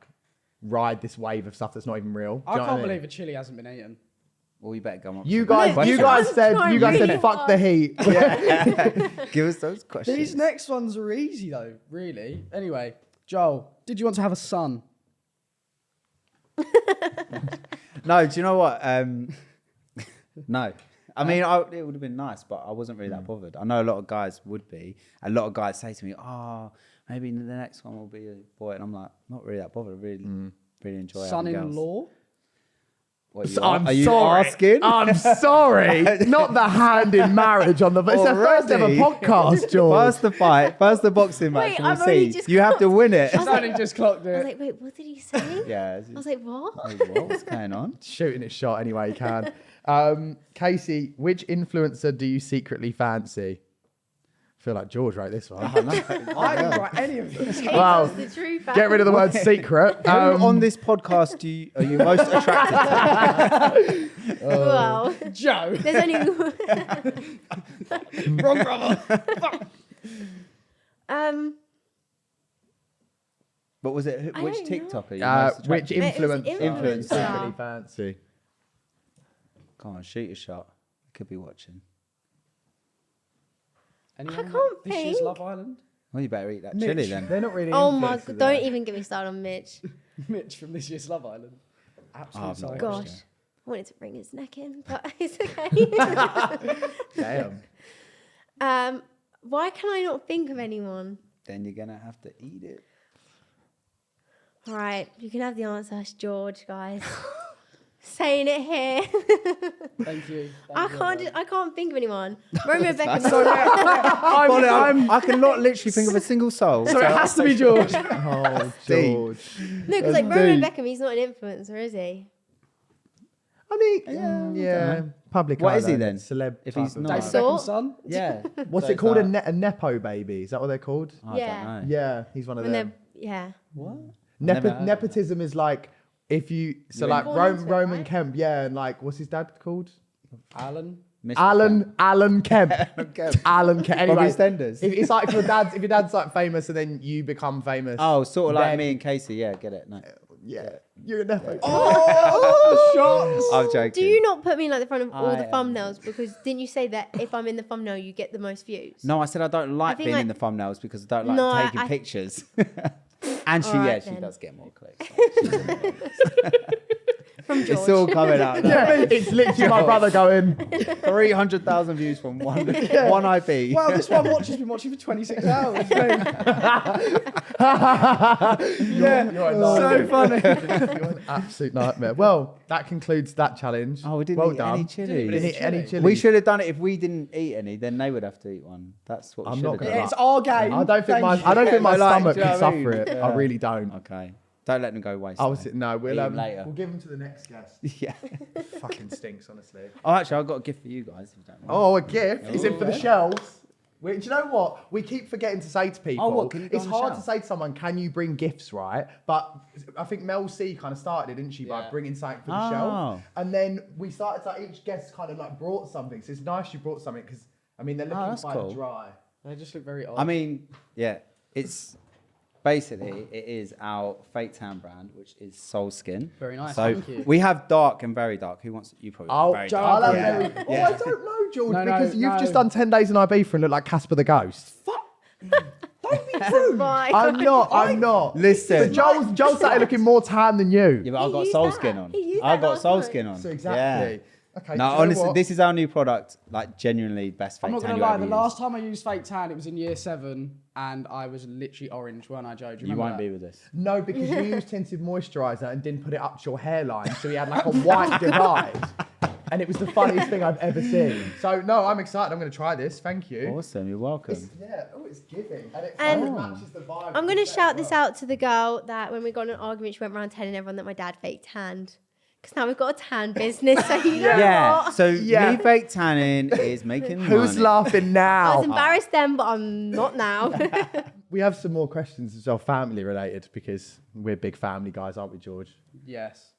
ride this wave of stuff that's not even real. Do I you know what can't mean? believe a chili hasn't been eaten. Well, you better come up. You with some guys, questions. you guys Really said, fuck the heat. Give us those questions. These next ones are easy though, really. Anyway, Joel, did you want to have a son? No, do you know what? No. I mean, it would have been nice, but I wasn't really that bothered. I know a lot of guys would be. A lot of guys say to me, "Oh, maybe the next one will be a boy," and I'm like, not really that bothered. Really enjoy having girls. Son-in-law? What, I'm are you sorry. asking? I'm sorry. Not the hand in marriage on the. It's the first ever Already? podcast, George. First the fight, first the boxing match, Wait, and I've we'll only see. just You have to win it. She's only just clocked I was it. like, wait, what did he say? Yeah. I was like, what? What's going on? Shooting it shot any way you can. Casey, which influencer do you secretly fancy? I feel like George wrote this one. I didn't write any of this. He Wow. tells the truth. Get rid of the word secret. Who on this podcast are you most attracted to? Wow. Joe. There's only Wrong brother. But was it I which don't TikTok are you which most attracted to? influence? influencer. Secretly fancy. Come on, shoot a shot. I could be watching. Anyone can't that dishes think. Love Island? Well, you better eat that Mitch, chili then. They're not really. Oh my influencers, God, though. don't even get me started on Mitch. Mitch from this year's Love Island. Absolute I've not psycho. watched Gosh, I wanted to bring his neck in, but it's okay. Damn. Why can I not think of anyone? Then you're gonna have to eat it. All right, you can have the answer. It's George, guys. Saying it here. Thank you. I can't think of anyone. Romeo Beckham. I cannot literally think of a single soul. So it has to be George. Oh, George. No, because like Romeo Beckham, he's not an influencer, is he? I mean, yeah. Public. What eye, is he though. then? Celeb. If type he's of not- guy. David Sort. Beckham's son. Yeah. What's So it called? it's A nepo baby? Is that what they're called? I Yeah. don't know. Yeah, he's one of When them. they're yeah. What? Never heard of Nepotism is like if you You're like born into it, Roman right? Kemp, yeah, and like what's his dad called? Alan. Mr. Alan Kemp. Kemp. Alan Kemp. Anyway, EastEnders. it's like if your dad's like famous and then you become famous. Oh, sort of like then- me and Casey. Yeah, get it. No. yeah, you're a nepo. Oh, shots. I'm joking. Do you not put me in like the front of all I the am- thumbnails? Because didn't you say that if I'm in the thumbnail, you get the most views? No, I said I don't like think being like- in the thumbnails because I don't like No, taking I- pictures. And she, Alright she then. does get more clicks. From George. It's all coming out now. Yeah, it's literally my brother going. 300,000 views from one IP. Wow, this one watch has been watching for 26 hours. You're a So nightmare. funny. You're an absolute nightmare. Well, that concludes that challenge. Oh, we didn't well eat done. any chilies. Didn't eat any chilies. We should have done it if we didn't eat any. Then they would have to eat one. That's what we I'm should not have gonna done. It's our game. I don't think my Thank stomach do you know could what I mean? suffer it. Yeah. I really don't. Okay, don't let them go waste. I was though. no. Eat 'em later. We'll give them to the next guest. Yeah. Fucking stinks, honestly. Oh, actually, I've got a gift for you guys. If you don't mind. Oh, a gift? Is it for the shelves? Do you know what? We keep forgetting to say to people. Oh, what? Can you go it's on the hard to shelf? say to someone, can you bring gifts, right? But I think Mel C kind of started it, didn't she, by Yeah. bringing something for the Oh. shelf. And then we started to, like, each guest kind of like brought something. So it's nice you brought something because, I mean, they're looking that's quite cool. dry. They just look very odd. I mean, yeah, it's basically it is our fake tan brand, which is Soul Skin. Very nice, So thank you. we have dark and very dark. Who wants? You probably want very Joe, dark. I'll have Yeah. very- Oh, I don't know, George, No, because you've no. just done 10 days in Ibiza and look like Casper the Ghost. don't be rude. Bye. I'm not. Listen. But Joel's started looking more tan than you. Yeah, but I've He got used Soul that. Skin on. He used I've that got last Soul night. Skin on. So exactly. Yeah. Okay. No, do you know honestly, what? this is our new product. Like genuinely best fake I'm not tan gonna you lie. ever The used. last time I used fake tan, it was in year 7, and I was literally orange, weren't I, Joe? Do you You remember won't that? be with us. No, because you used tinted moisturiser and didn't put it up to your hairline, so he had like a white divide. And it was the funniest thing I've ever seen. So no, I'm excited. I'm going to try this. Thank you. Awesome, you're welcome. Yeah. Oh, it's giving. And it And kind of matches the vibe. I'm going to shout this out to the girl that when we got in an argument, she went around telling everyone that my dad fake tanned. Because now we've got a tan business, so you know Yeah, what? so Yeah. me fake tanning is making Who's money. laughing I now? was embarrassed then, but I'm not now. We have some more questions as well, family related, because we're big family guys, aren't we, George? Yes.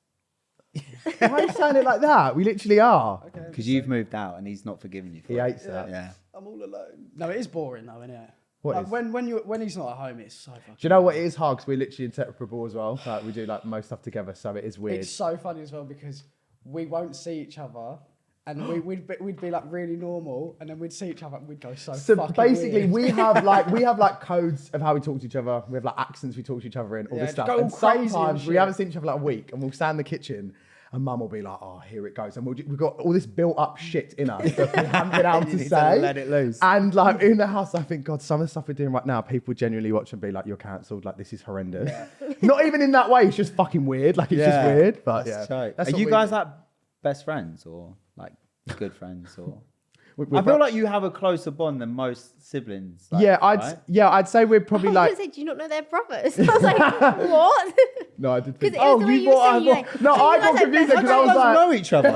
Why are you saying it like that? We literally are. Okay. Because you've moved out and he's not forgiven you for He it. hates that. Yeah. I'm all alone. No, it is boring though, isn't it? What Like, is? when he's not at home, it's so fucking. Do you know what it is hard? Because we're literally inseparable as well. Like we do like most stuff together, so it is weird. It's so funny as well because we won't see each other, and we'd be like really normal, and then we'd see each other and we'd go so. So fucking basically, weird. we have like codes of how we talk to each other. We have like accents we talk to each other in, all Yeah, this stuff. go all And crazy and sometimes we shit. haven't seen each other like a week, and we'll stand in the kitchen, and Mum will be like, "Oh, here it goes," and we've got all this built up shit in us that we haven't been able You to need to say. let it loose. And like in the house, I think God, some of the stuff we're doing right now, people genuinely watch and be like, "You're cancelled. Like this is horrendous." Not even in that way. It's just fucking weird. Like it's just weird. But That's yeah, tight. That's Are what you we guys do. like best friends or like good friends or? We're I feel like you have a closer bond than most siblings. Like, yeah, right? I'd say we're probably I was like. going to say, do you not know they're brothers? I was like, what? No, I did. Because Think, it was the way you were saying, like, no, so I you got guys are confused best because I You was guys like, know each other.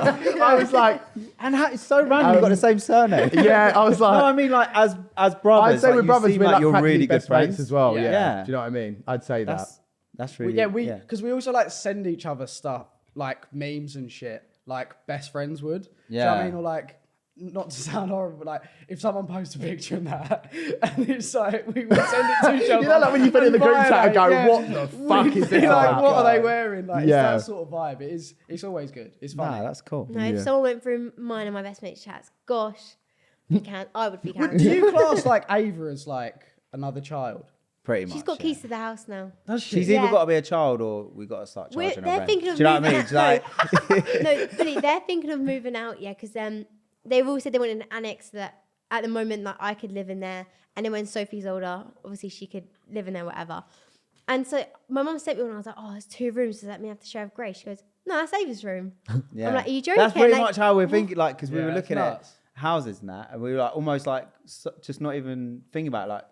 I was like, And how, it's so random. You've got the same surname. yeah, I was like, No, I mean like as brothers. I'd say like, we're you brothers. seem We're like you're practically really good best friends friends as well. Yeah. Yeah. Do you know what I mean? I'd say that. That's really because we also like send each other stuff like memes and shit like best friends would. Do you know what I Yeah. mean? Or like. Not to sound horrible, but like if someone posts a picture in that, and it's like we would send it to each other. You know, like when you put it in the group chat and go, yeah, "What the fuck we'd is be this like, about?" what are they wearing? Like Yeah. it's that sort of vibe. It's always good. It's fun. Nah, that's cool. No, if Yeah. someone went through mine and my best mate's chats, gosh, I would be Do cancelled. you class like Ava as like another child? Pretty much. She's got keys to the house now. She's Yeah. either got to be a child or we got to start charging her They're rent. thinking of Do you know what I mean? moving out. No, fully, they're thinking of moving out, yeah, because they've all said they want an annex that at the moment that I could live in there, and then when Sophie's older, obviously she could live in there, whatever. And so my mum sent me one, and I was like, oh, it's 2 rooms, does that mean I have to share with Grace? She goes, no, that's Ava's room. Yeah. I'm like, are you joking? That's pretty Like, much how we're thinking, like, because we Yeah, were it's looking at nuts. houses and that, and we were like almost like just not even thinking about like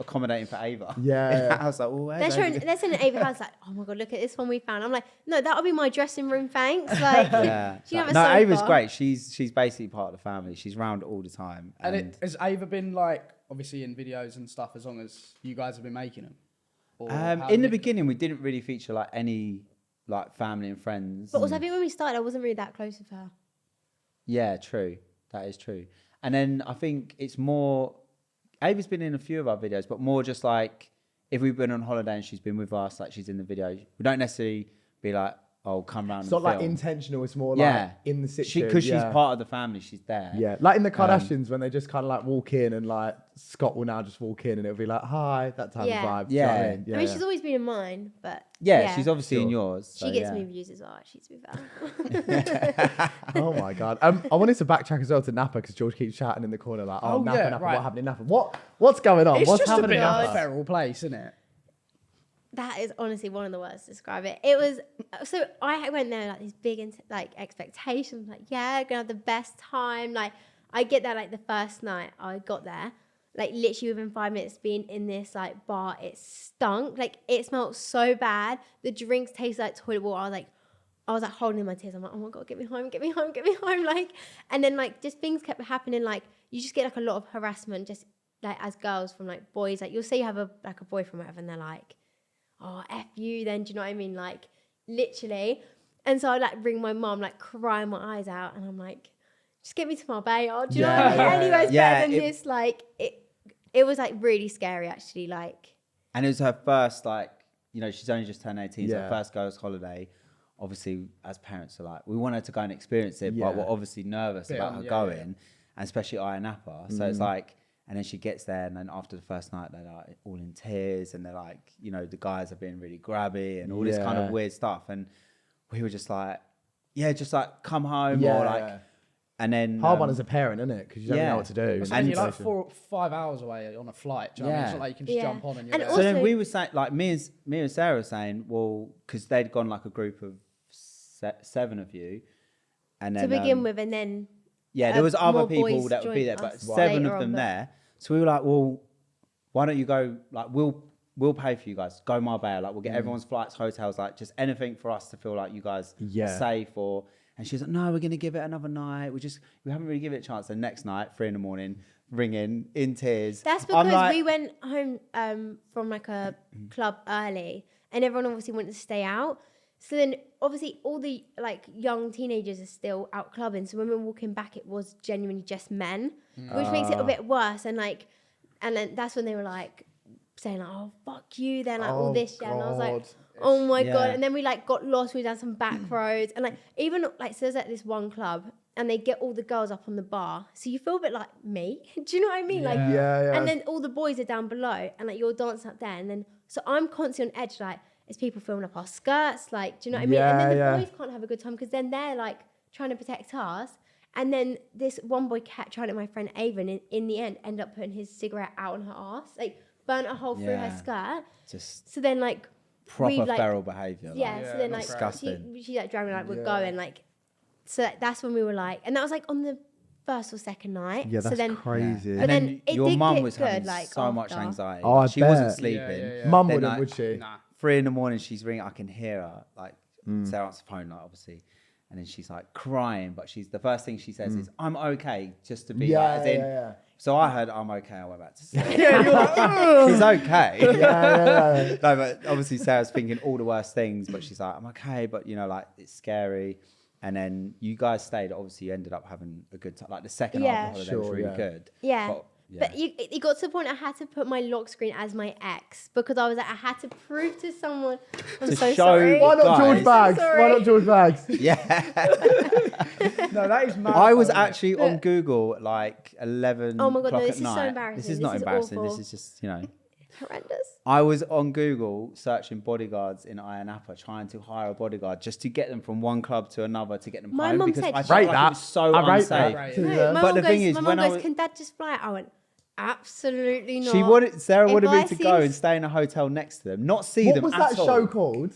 accommodating for Ava. Yeah. I was like, well, They're sending Ava house like, oh my god, look at this one we found. I'm like, no, that'll be my dressing room, thanks. Like, yeah. she can have a No, sofa. Ava's great. She's basically part of the family. She's round all the time. And has Ava been like, obviously in videos and stuff, as long as you guys have been making them? Or how in the did it- beginning, we didn't really feature like any like family and friends. But also, I think when we started, I wasn't really that close with her. Yeah, true. That is true. And then I think it's more. Ava's been in a few of our videos, but more just like if we've been on holiday and she's been with us, like she's in the video. We don't necessarily be like, "Oh, come round." It's and not like film. intentional. It's more Yeah. like in the situation. Because she's part of the family. She's there. Yeah, like in the Kardashians when they just kind of like walk in and like Scott will now just walk in and it'll be like, hi, that type Yeah. of vibe. Do you know what I Yeah. mean? I mean, she's always been in mine, but Yeah, she's obviously in Sure. yours. she so gets yeah. me views as well. Actually, to be fair. Oh my god. I wanted to backtrack as well to Napa because George keeps shouting in the corner like, oh, Oh, Napa, yeah, Napa, right. what happened in Napa? What's going on? It's What's just a happening bit in of a Napa? feral place, isn't it? That is honestly one of the words to describe it. It was so I went there like these big like expectations, like yeah, gonna have the best time. Like I get there like the first night I got there, like literally within 5 minutes being in this like bar, it stunk. Like it smelled so bad. The drinks tasted like toilet water. I was like holding in my tears. I'm like, oh my god, get me home, get me home, get me home. Like, and then like just things kept happening. Like you just get like a lot of harassment, just like as girls from like boys. Like you'll say you have a boyfriend, or whatever, and they're like, oh, F you then, do you know what I mean? Like, literally. And so I like ring my mum, like crying my eyes out, and I'm like, just get me to Marbella. Do you know what I mean? Anywhere's better than this. Like, it was like really scary actually. Like, And it was her first, like, you know, she's only just turned 18, so Yeah. her first girls' holiday. Obviously, as parents are like, we want her to go and experience it, Yeah. but we're obviously nervous about her going, and especially I and Napa. So it's like, and then she gets there, and then after the first night, they're like all in tears, and they're like, you know, the guys are being really grabby and all this kind of Yeah. weird stuff. And we were just like, yeah, just like come home Yeah. or like, and then Hard one as a parent, isn't it? Because you don't yeah. know what to do. It's And- like you're like 4 or 5 hours away on a flight. Do you know what I mean? It's Yeah. not like you can just Yeah. jump on and you're And there. So also- then we were saying, like me and Sarah were saying, well, because they'd gone like a group of 7 of you, and then to begin with, and then yeah, there was other more people boys that would be joined there, but us 7 later of them on, but- there. So we were like, well, why don't you go? Like, we'll pay for you guys. Go Marbella. Like, we'll get everyone's flights, hotels, like just anything for us to feel like you guys Yeah. are safe. Or and she's like, no, we're gonna give it another night. We haven't really given it a chance. The next night, 3 a.m, ringing in tears. that's I'm because like, we went home from like a club early, and everyone obviously wanted to stay out. So then obviously all the like young teenagers are still out clubbing. So when we were walking back, it was genuinely just men, which makes it a bit worse. And then that's when they were like saying like, oh fuck you, then like all this shit. And I was like, oh my Yeah. god. And then we like got lost. We down some back roads, and like even like so there's like this one club, and they get all the girls up on the bar. So you feel a bit like me. Do you know what I mean? Like, Yeah. and then all the boys are down below, and like you're dancing up there, and then so I'm constantly on edge, like is people filming up our skirts, like do you know what I mean? And then the boys can't have a good time because then they're like trying to protect us, and then this one boy kept trying to my friend Ava, and in the end ended up putting his cigarette out on her ass, like burnt a hole through her Yeah. skirt. just So then like proper we've, like, feral behaviour. yeah, like. so then that's like disgusting. she like driving like we're Yeah. going like, so that's when we were like, and that was like on the first or second night. Yeah, that's so then crazy. But And then then it your did mum get was good, having like, so much after. anxiety. Oh, I she wasn't bet. sleeping. Yeah. Mum Then, wouldn't, like, would she? Nah. 3 a.m, she's ringing. I can hear her. Like Sarah answers the phone, like obviously, and then she's like crying. But the first thing she says is, "I'm okay," just to be Yeah, like, as in. yeah. So I heard, "I'm okay." I went back to sleep. Yeah, you're like, "Ugh." She's okay. Yeah. No, but obviously Sarah's thinking all the worst things, but she's like, I'm okay, but you know, like it's scary. And then you guys stayed. Obviously, you ended up having a good time. Like the second half of the holiday was Sure, really yeah. good. Yeah. But, But it got to the point I had to put my lock screen as my ex because I was like, I had to prove to someone. I'm To so show sorry. Why not George Guys. Baggs? Sorry. Why not George Baggs? yeah. No, that is mad. I was though, isn't it? actually on Google at like 11 Oh my God, no, o'clock this at is so night. embarrassing. This is This not is embarrassing. awful. This is just, you know. Horrendous. I was on Google searching bodyguards in Ayia Napa, trying to hire a bodyguard just to get them from one club to another to get them My home mum because said I she- felt Rate like that. it was so I rate unsafe. that. No, my But the mum thing goes, is, my when mum I goes, was- can Dad just fly it? I went, absolutely not. She wanted Sarah If wanted I me to see go s- and stay in a hotel next to them, not see What them was at that all. show called?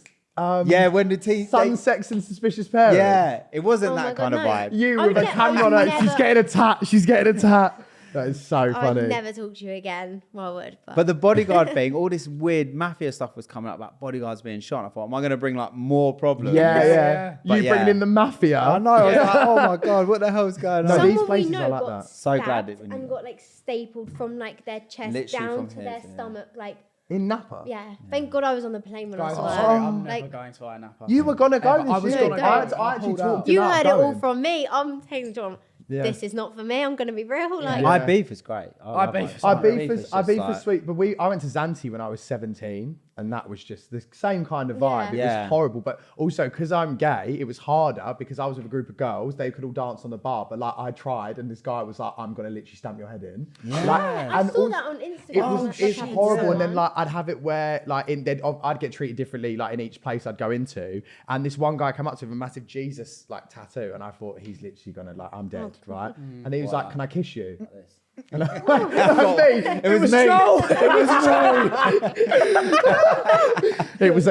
Yeah, when the team. Sun, Sex and Suspicious Parents. Yeah, it wasn't Oh my that God, kind of no. vibe. You I with a would camera on never- her. She's getting a tat. She's getting a tat. That is so funny. I'd never talk to you again. Well, I would. But the bodyguard thing, all this weird mafia stuff was coming up about bodyguards being shot. And I thought, am I going to bring like more problems? Yeah. But You yeah. bringing in the mafia. I know. I was like, oh my God, what the hell's going on? No, these Someone we places know are like got that. So glad stabbed it- and got like stapled from like their chest Literally down from to here their to here. stomach. Like, In Napa. yeah. Thank God I was on the plane when I Guys, saw I'm it. sorry, I'm Like, never going to Ayia Napa. You were gonna go Ever. this I was year. gonna go. I I actually pulled talked out. you you about heard it all going. from me. I'm taking John. Yeah. This is not for me. I'm going to be real. Like, Yeah. Ibiza is great. love Ibiza's I fine. beef Ibiza's I just beef like- is sweet, but I went to Zante when I was 17, and that was just the same kind of vibe. It Yeah. was horrible, but also because I'm gay, it was harder because I was with a group of girls. They could all dance on the bar, but like I tried, and this guy was like, "I'm gonna literally stamp your head in." Yeah. Like, I and saw also- that on Instagram. It was That's it's happened to horrible, and then someone. like I'd have it where like I'd get treated differently like in each place I'd go into, and this one guy came up to me with a massive Jesus like tattoo, and I thought he's literally gonna like I'm dead, right? And he was like, "Can I kiss you?" And I, it was me.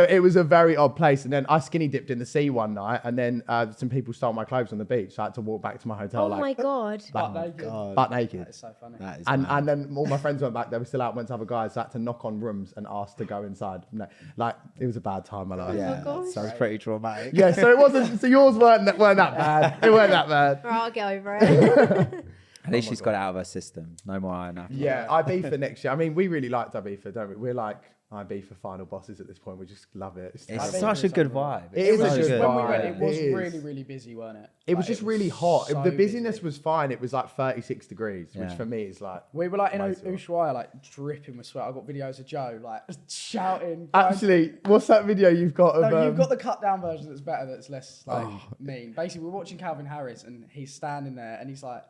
It was a very odd place, and then I skinny dipped in the sea one night, and then some people stole my clothes on the beach, so I had to walk back to my hotel Oh my like God. Butt naked. butt naked. That is so funny. That is And mad. and then all my friends went back. They were still out. Went to other guys. So I had to knock on rooms and ask to go inside. No, like it was a bad time. My life. yeah, gosh. sounds pretty traumatic. Yeah. So it wasn't. So yours weren't that bad. It weren't that bad. Right, I'll get over it. At least she's got it out of her system. No more Ayia Napa. Yeah. Ibiza next year. I mean, we really liked Ibiza, don't we? We're like Ibiza final bosses at this point. We just love it. It's Ibiza such a is good unreal. vibe. It It is was a just good when we vibe. went, it was It is. really, really busy, weren't it? It was Like, just really hot. so The busyness busy. was fine. It was like 36 degrees, which Yeah. for me is like. We were like in way too hot. Ushuaia, like dripping with sweat. I got videos of Joe like shouting. Actually, what's that video you've got of? No, you've got the cut down version that's better, that's less like Oh. mean. Basically, we're watching Calvin Harris and he's standing there and he's like,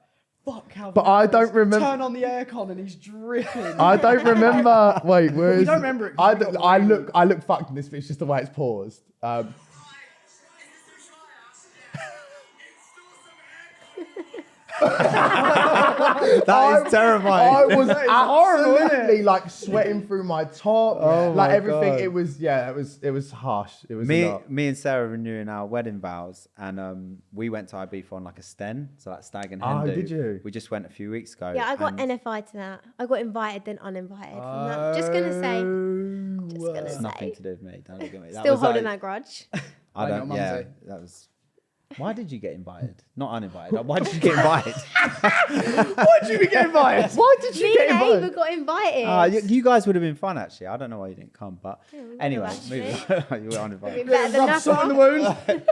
"Fuck Calvin." But I Harris. don't remember- Turn on the aircon and he's dripping. I don't remember. Wait, where is? You don't remember it 'cause we got I look fucked in this, but it's just the way it's paused. That is terrifying. I was horrible, isn't it? absolutely like sweating through my top. Oh like my everything. God. It was it was harsh. It was a lot. Me and Sarah renewing our wedding vows, and we went to Ibiza on like a sten, so like stag and hen Oh, do. did you? We just went a few weeks ago. Yeah, I got and NFI to that. I got invited, then uninvited from that. Just going to say. Just going to It's nothing say. to do with me. Don't look at me. That Still was holding like- that grudge. I Blame don't. your Yeah, mumsy. that was. Why did you get invited? Not uninvited. Why did you get invited? Why did you get invited? Why did you Me get and invited? Ava got invited. You guys would have been fun actually. I don't know why you didn't come, but we anyway, could have moving on. You were uninvited. Better than Rub salt in the Napa.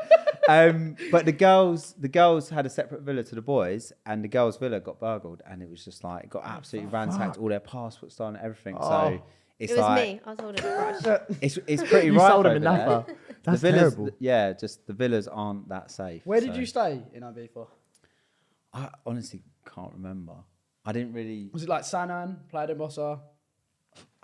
wound. But the girls had a separate villa to the boys, and the girls' villa got burgled, and it was just like it got absolutely ransacked, all their passports stolen, everything. Oh. So it's It was like me. I was holding a grudge. it's pretty You rough sold them over in there. Napa. That's the villas, terrible. yeah, just the villas aren't that safe. Where did so you stay in Ibiza? I honestly can't remember. I didn't really. Was it like Sanan, Playa de Bossa?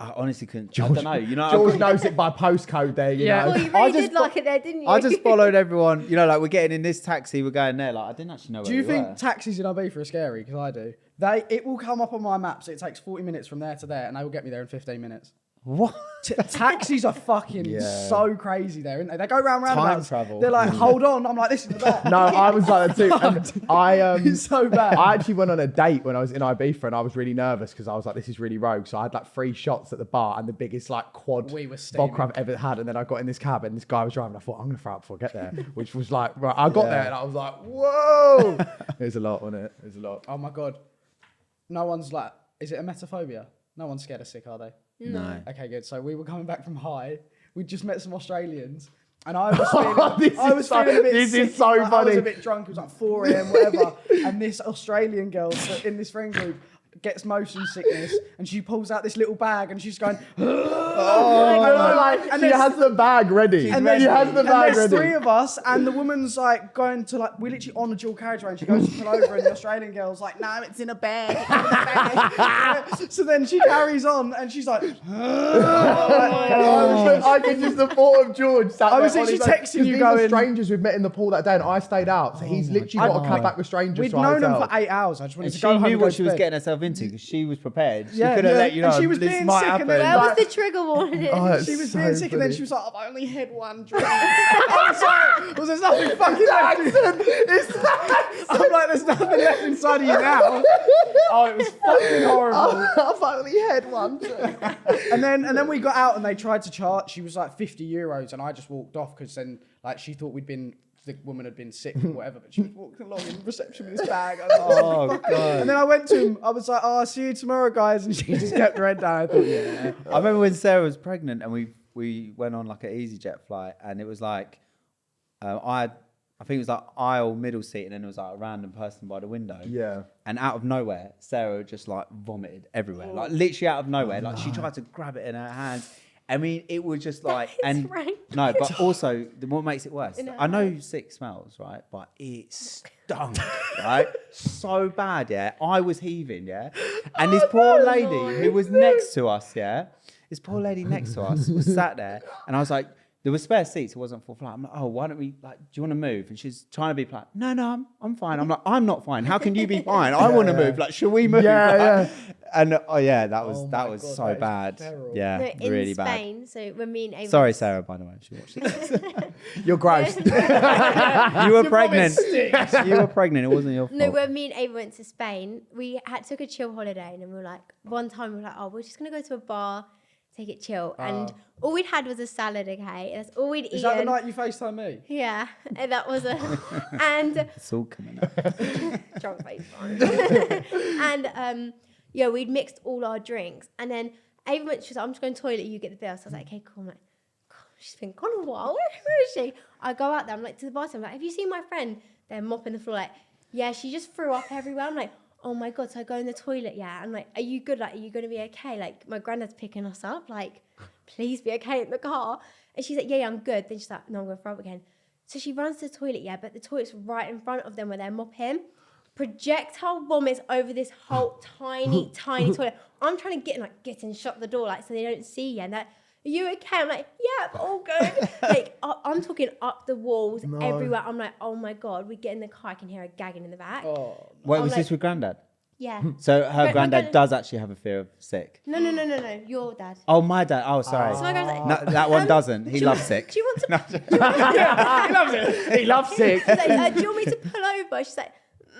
I honestly couldn't. I don't know. You know, George knows it by postcode there. You Yeah. know. Well, you I really just did like it there, didn't you? I just followed everyone. You know, like we're getting in this taxi, we're going there. Like I didn't actually know. Do where you we think were. taxis in Ibiza are scary? Because I do. It will come up on my maps. It takes 40 minutes from there to there, and they will get me there in 15 minutes. What? Taxis are fucking Yeah. so crazy there, aren't they? They go round roundabouts. travel. They're like, hold on. I'm like, this is the best. No, I was like that too. And It's so bad. I actually went on a date when I was in Ibiza, and I was really nervous because I was like, "This is really rogue." So I had like 3 shots at the bar and the biggest like quad We were steaming. vodka I've ever had. And then I got in this cab, and this guy was driving. I thought, "I'm gonna throw up before I get there," which was like, right. I got there, and I was like, "Whoa!" It was a lot, wasn't it? It was a lot. Oh my God. No one's like, is it a metaphobia? No one's scared of sick, are they? No. Okay, good. So we were coming back from high. We just met some Australians. And I was feeling, I was feeling a bit This sick. is so like, I was funny. a bit drunk. It was like 4 a.m., whatever. And this Australian girl in this friend group gets motion sickness, and she pulls out this little bag, and she's going. And she has the bag ready. And there's, she has the bag there's ready. 3 of us, and the woman's like going to like, we're literally on a dual carriageway, and she goes to pull over, and the Australian girl's like, no, it's in a bag. It's in a bag. So then she carries on, and she's like, I could just the thought of George sat I there was on literally his own. texting 'Cause you these going- are strangers we've met in the pool that day, and I stayed out. So he's literally got to come back with strangers we'd to a known them hotel. for 8 hours. I just wanted And to she go home knew and go what to she was bed. getting herself into because she was prepared. She Yeah, could have yeah. let you know And she was this being might sick and happen. then Where like- was the trigger warning? Oh, She was so being sick, and then funny. she was like, I've only had 1 drink. I'm sorry. Well, there's nothing fucking left. I'm like, there's nothing left inside of you now. Oh, it was fucking horrible. I've only had one. And then we got out, and they tried to charge. She was like €50, and I just walked off because then like she thought the woman had been sick or whatever, but she was walking along in reception with this bag. I was like, Oh, God. and then I went to him. I was like, "Oh, I'll see you tomorrow, guys," and she just kept her head down. I thought, yeah. I remember when Sarah was pregnant and we went on like an EasyJet flight, and it was like I think it was like aisle middle seat, and then there was like a random person by the window. Yeah. And out of nowhere, Sarah just like vomited everywhere, like literally out of nowhere. Like she tried to grab it in her hands. I mean, it was just like, and right. no, but also what makes it worse. In her I know sick smells, right? But it stunk, right? So bad, yeah. I was heaving, yeah. And this poor lady who was next to us, yeah. This poor lady next to us was sat there, and I was like, there were spare seats. It wasn't full flight. I'm like, oh, why don't we do you want to move? And she's trying to be like, no, I'm fine. I'm like, I'm not fine. How can you be fine? I want to move. Like, should we move? Yeah, Like, yeah. And that was Oh that my was God, so that is bad. terrible. Yeah, No, in really bad. Spain, so when me and Ava Sorry, Sarah, by the way. She watched this. You're gross. You were pregnant. You were pregnant. It wasn't your fault. No, when me and Ava went to Spain, we took a chill holiday, and then we were like, one time we were like, oh, we're just gonna go to a bar, take it chill, and all we'd had was a salad, okay? That's all we'd Is eaten. that the night you FaceTime me? Yeah, and that was and It's all coming up. drunk face and yeah, we'd mixed all our drinks, and then Ava went, she was like, I'm just going to the toilet, you get the bill. So I was like, okay, cool. I'm like, God, she's been gone a while. Where is she? I go out there, I'm like to the bartender, I'm like, have you seen my friend? They're mopping the floor, like, yeah, she just threw up everywhere. I'm like, oh my God. So I go in the toilet, yeah. I'm like, are you good? Like, are you going to be okay? Like, my granddad's picking us up. Like, please be okay in the car. And she's like, yeah, I'm good. Then she's like, no, I'm going to throw up again. So she runs to the toilet, yeah, but the toilet's right in front of them where they're mopping. Projectile vomits over this whole tiny toilet. I'm trying to get and shut the door, like, so they don't see you. And they're, are you okay? I'm like, yeah, all good. Like, I'm talking up the walls, everywhere. I'm like, oh my God. We get in the car, I can hear her gagging in the back. Oh, Wait, I'm was like- this with Granddad? Yeah. So her My granddad granddad- does actually have a fear of sick. No. Your dad. Oh, my dad. Oh, sorry. So my granddad's like, No, that one doesn't. He loves sick. do you want to? He loves it. He loves sick. She's like, do you want me to pull over? She's like,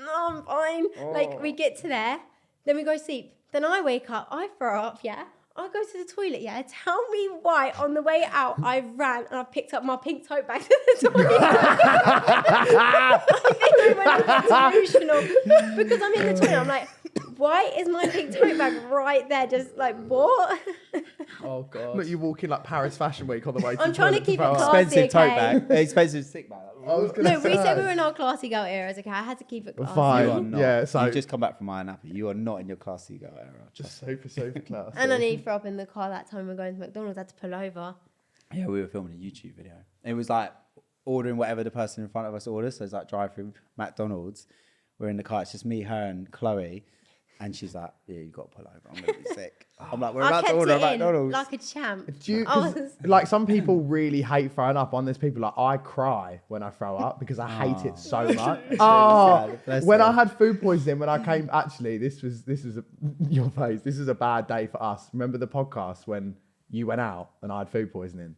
no, I'm fine. Like, we get to there, then we go sleep. Then I wake up, I throw up, yeah. I go to the toilet, yeah. Tell me why on the way out I ran and I picked up my pink tote bag to the toilet. I think I went delusional because I'm in the toilet. I'm like, why is my pink tote bag right there? Just like, what? oh God. Look, you walk in like Paris Fashion Week on the way to I'm the trying to toilet keep it throw up. classy. Expensive tote okay. bag. Expensive sick bag. I was gonna No, we say. said we were in our classy girl eras, okay? I had to keep it classy. Fine. You are not. Yeah, so- You've just come back from Iron Apple. You are not in your classy girl era. Just super class. And I nearly threw up in the car that time we were going to McDonald's. I had to pull over. Yeah, we were filming a YouTube video. It was like ordering whatever the person in front of us orders. So it's like drive through McDonald's. We're in the car. It's just me, her, and Chloe. And she's like, yeah, you got to pull over. I'm going to be sick. I'm like, we're I about to kept order it a McDonald's. in like a champ. Do you, I 'cause, was- like some people really hate throwing up on. There's people like I cry when I throw up because I hate it so much. Oh, Bless when you. I had food poisoning, when I came, actually, this was your face. This was a bad day for us. Remember the podcast when you went out and I had food poisoning?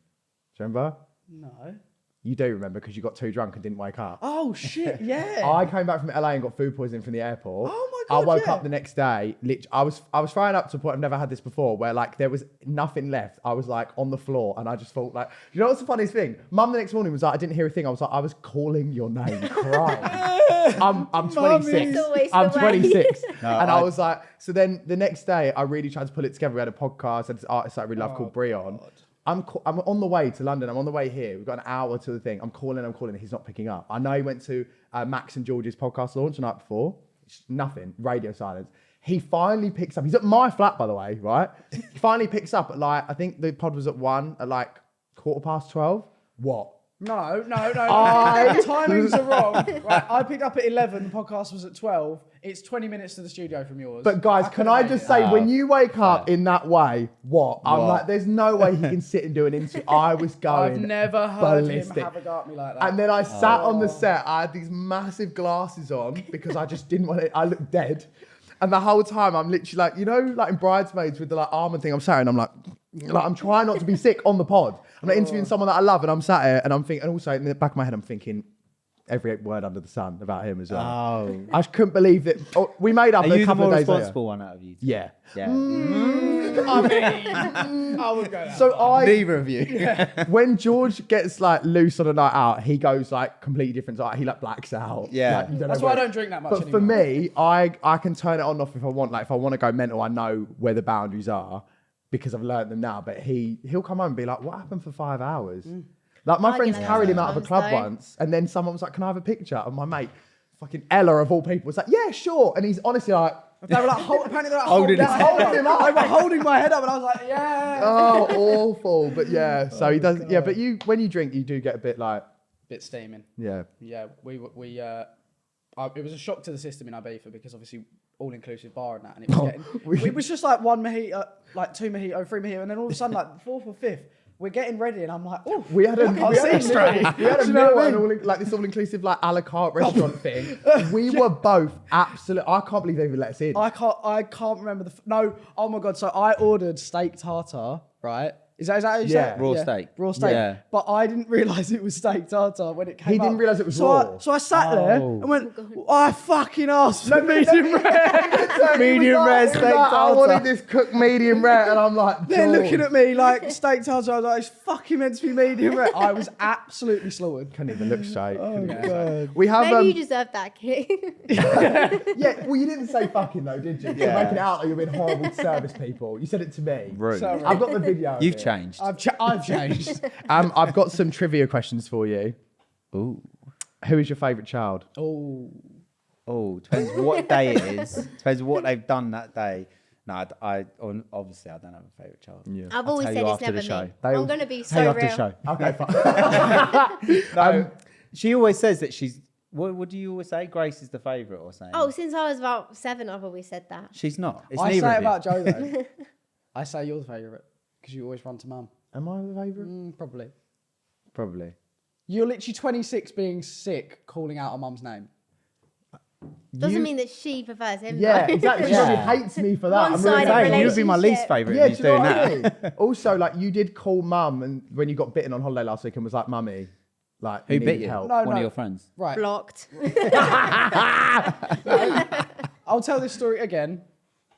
Do you remember? No. You do remember because you got too drunk and didn't wake up. Oh shit. Yeah. I came back from LA and got food poisoning from the airport. Oh my God, I woke yeah. up the next day. I was throwing up to a point I've never had this before, where like there was nothing left. I was like on the floor, and I just felt like, you know what's the funniest thing? Mum the next morning was like, I didn't hear a thing. I was like, I was calling your name, crying. I'm 26. That's always I'm the way. 26, No, and I was like, so then the next day I really tried to pull it together. We had a podcast, and this artist I really love called Breon. I'm on the way to London. I'm on the way here. We've got an hour to the thing. I'm calling. He's not picking up. I know he went to Max and George's podcast launch the night before. Nothing. Radio silence. He finally picks up. He's at my flat, by the way, right? He finally picks up at like, I think the pod was at 1, at like 12:15. What? No. Timings are wrong. Right, I picked up at 11. The podcast was at 12. It's 20 minutes to the studio from yours. But guys, can I just say, when you wake up in that way, I'm like, there's no way he can sit and do an interview. I was going I've never heard ballistic. him have a go at me like that. And then I sat on the set. I had these massive glasses on because I just didn't want it. I looked dead. And the whole time I'm literally like, you know, like in Bridesmaids with the like almond thing, I'm sat here and I'm like I'm trying not to be sick on the pod. I'm like interviewing someone that I love and I'm sat here and I'm thinking, and also in the back of my head, I'm thinking every word under the sun about him as well. Oh. I just couldn't believe that. Oh, we made up Are a you the couple more of days responsible one out of you two? later. Yeah. Yeah. I mean, I would go that. So Neither of you. when George gets like loose on a night out, he goes like completely different. Like he like blacks out. Yeah. Like, you don't know That's why I where- don't drink that much But anymore. for me, I can turn it on and off if I want. Like if I want to go mental, I know where the boundaries are because I've learned them now. But he'll come home and be like, "What happened for 5 hours?" Like my I friends get that carried him out of a sometimes, club though. once, and then someone was like, "Can I have a picture?" And my mate, fucking Ella of all people, was like, "Yeah, sure." And he's honestly like, They were like, apparently they were like Holding his holding him up. They were holding my head up, and I was like, yeah. "Oh, awful." But yeah, so he does. Yeah, but when you drink, you do get a bit like, Bit steaming. yeah. Yeah, it was a shock to the system in Ibiza because obviously all-inclusive bar and that, and it was it was just like one mojito, like 2 mojito, 3 mojito, and then all of a sudden, like the 4th or 5th, we're getting ready, and I'm like, oh, We had a can't see straight. We had a Do you know meal what I at mean? like this all-inclusive like a la carte restaurant thing. We were both absolute. I can't believe they even let us in. I can't remember no. Oh my god! So I ordered steak tartare, right? Is that how you say Yeah. it? Raw steak. Raw steak. Yeah. But I didn't realise it was steak tartare when it came He didn't up. realise it was so raw. So I sat there and went, I fucking asked for medium He rare. Medium was rare like- he steak was like, I tartare. wanted this cooked medium rare, and I'm like, They're George. looking at me like steak tartare. I was like, it's fucking meant to be medium rare. I was absolutely slaughtered. Couldn't even look straight. Oh Couldn't even- god. We have Maybe you deserve that, kid. yeah. Well, you didn't say fucking though, did you? You're Yeah. making it out like you're being horrible to service people. You said it to me. Rude. Sorry. I've got the video. of You've it. changed. I've changed. I've got some trivia questions for you. Ooh. Who is your favourite child? Oh. Depends what day it is. Depends what they've done that day. No, obviously I don't have a favourite child. Yeah. I've always tell said you it's after never the show. me. They all- I'm going to be Tell you so after the real. show. Okay, fine. No, she always says that she's. What do you always say? Grace is the favourite or something? Oh, since I was about 7, I've always said that. She's not. It's I neither say of you. about Joe though. I say you're the favourite because you always run to mum. Am I the favourite? Probably. Probably. You're literally 26 being sick, calling out a mum's name. Doesn't mean that she prefers him. Yeah, though. exactly. She Yeah. probably hates me for that. I'm One-sided really Hey, you would be my least relationship. favourite Yeah, if do he's you know doing what that. I mean? Also, like you did call mum, and when you got bitten on holiday last week, and was like, "Mummy, like Who you bit need you? help." No, One of your friends. Right. Blocked. I'll tell this story again.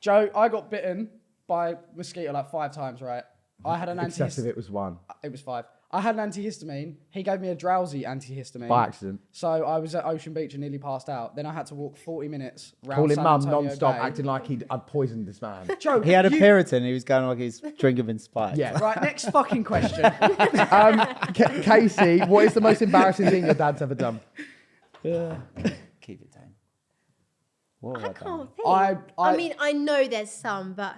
Joe, I got bitten by mosquito like 5 times, right? I had an Excessive. antihistamine. It was one It was 5. I had an antihistamine. He gave me a drowsy antihistamine. by accident. So I was at Ocean Beach and nearly passed out. Then I had to walk 40 minutes round Calling San mum Antonio non-stop, Bay. acting like I'd poisoned this man. Joe, He had a you- Puritan. He was going like he's drinking in spite. Yeah. Right, next fucking question. Casey, what is the most embarrassing thing your dad's ever done? Keep it tame. What I have I done? can't think. I- I mean, I know there's some, but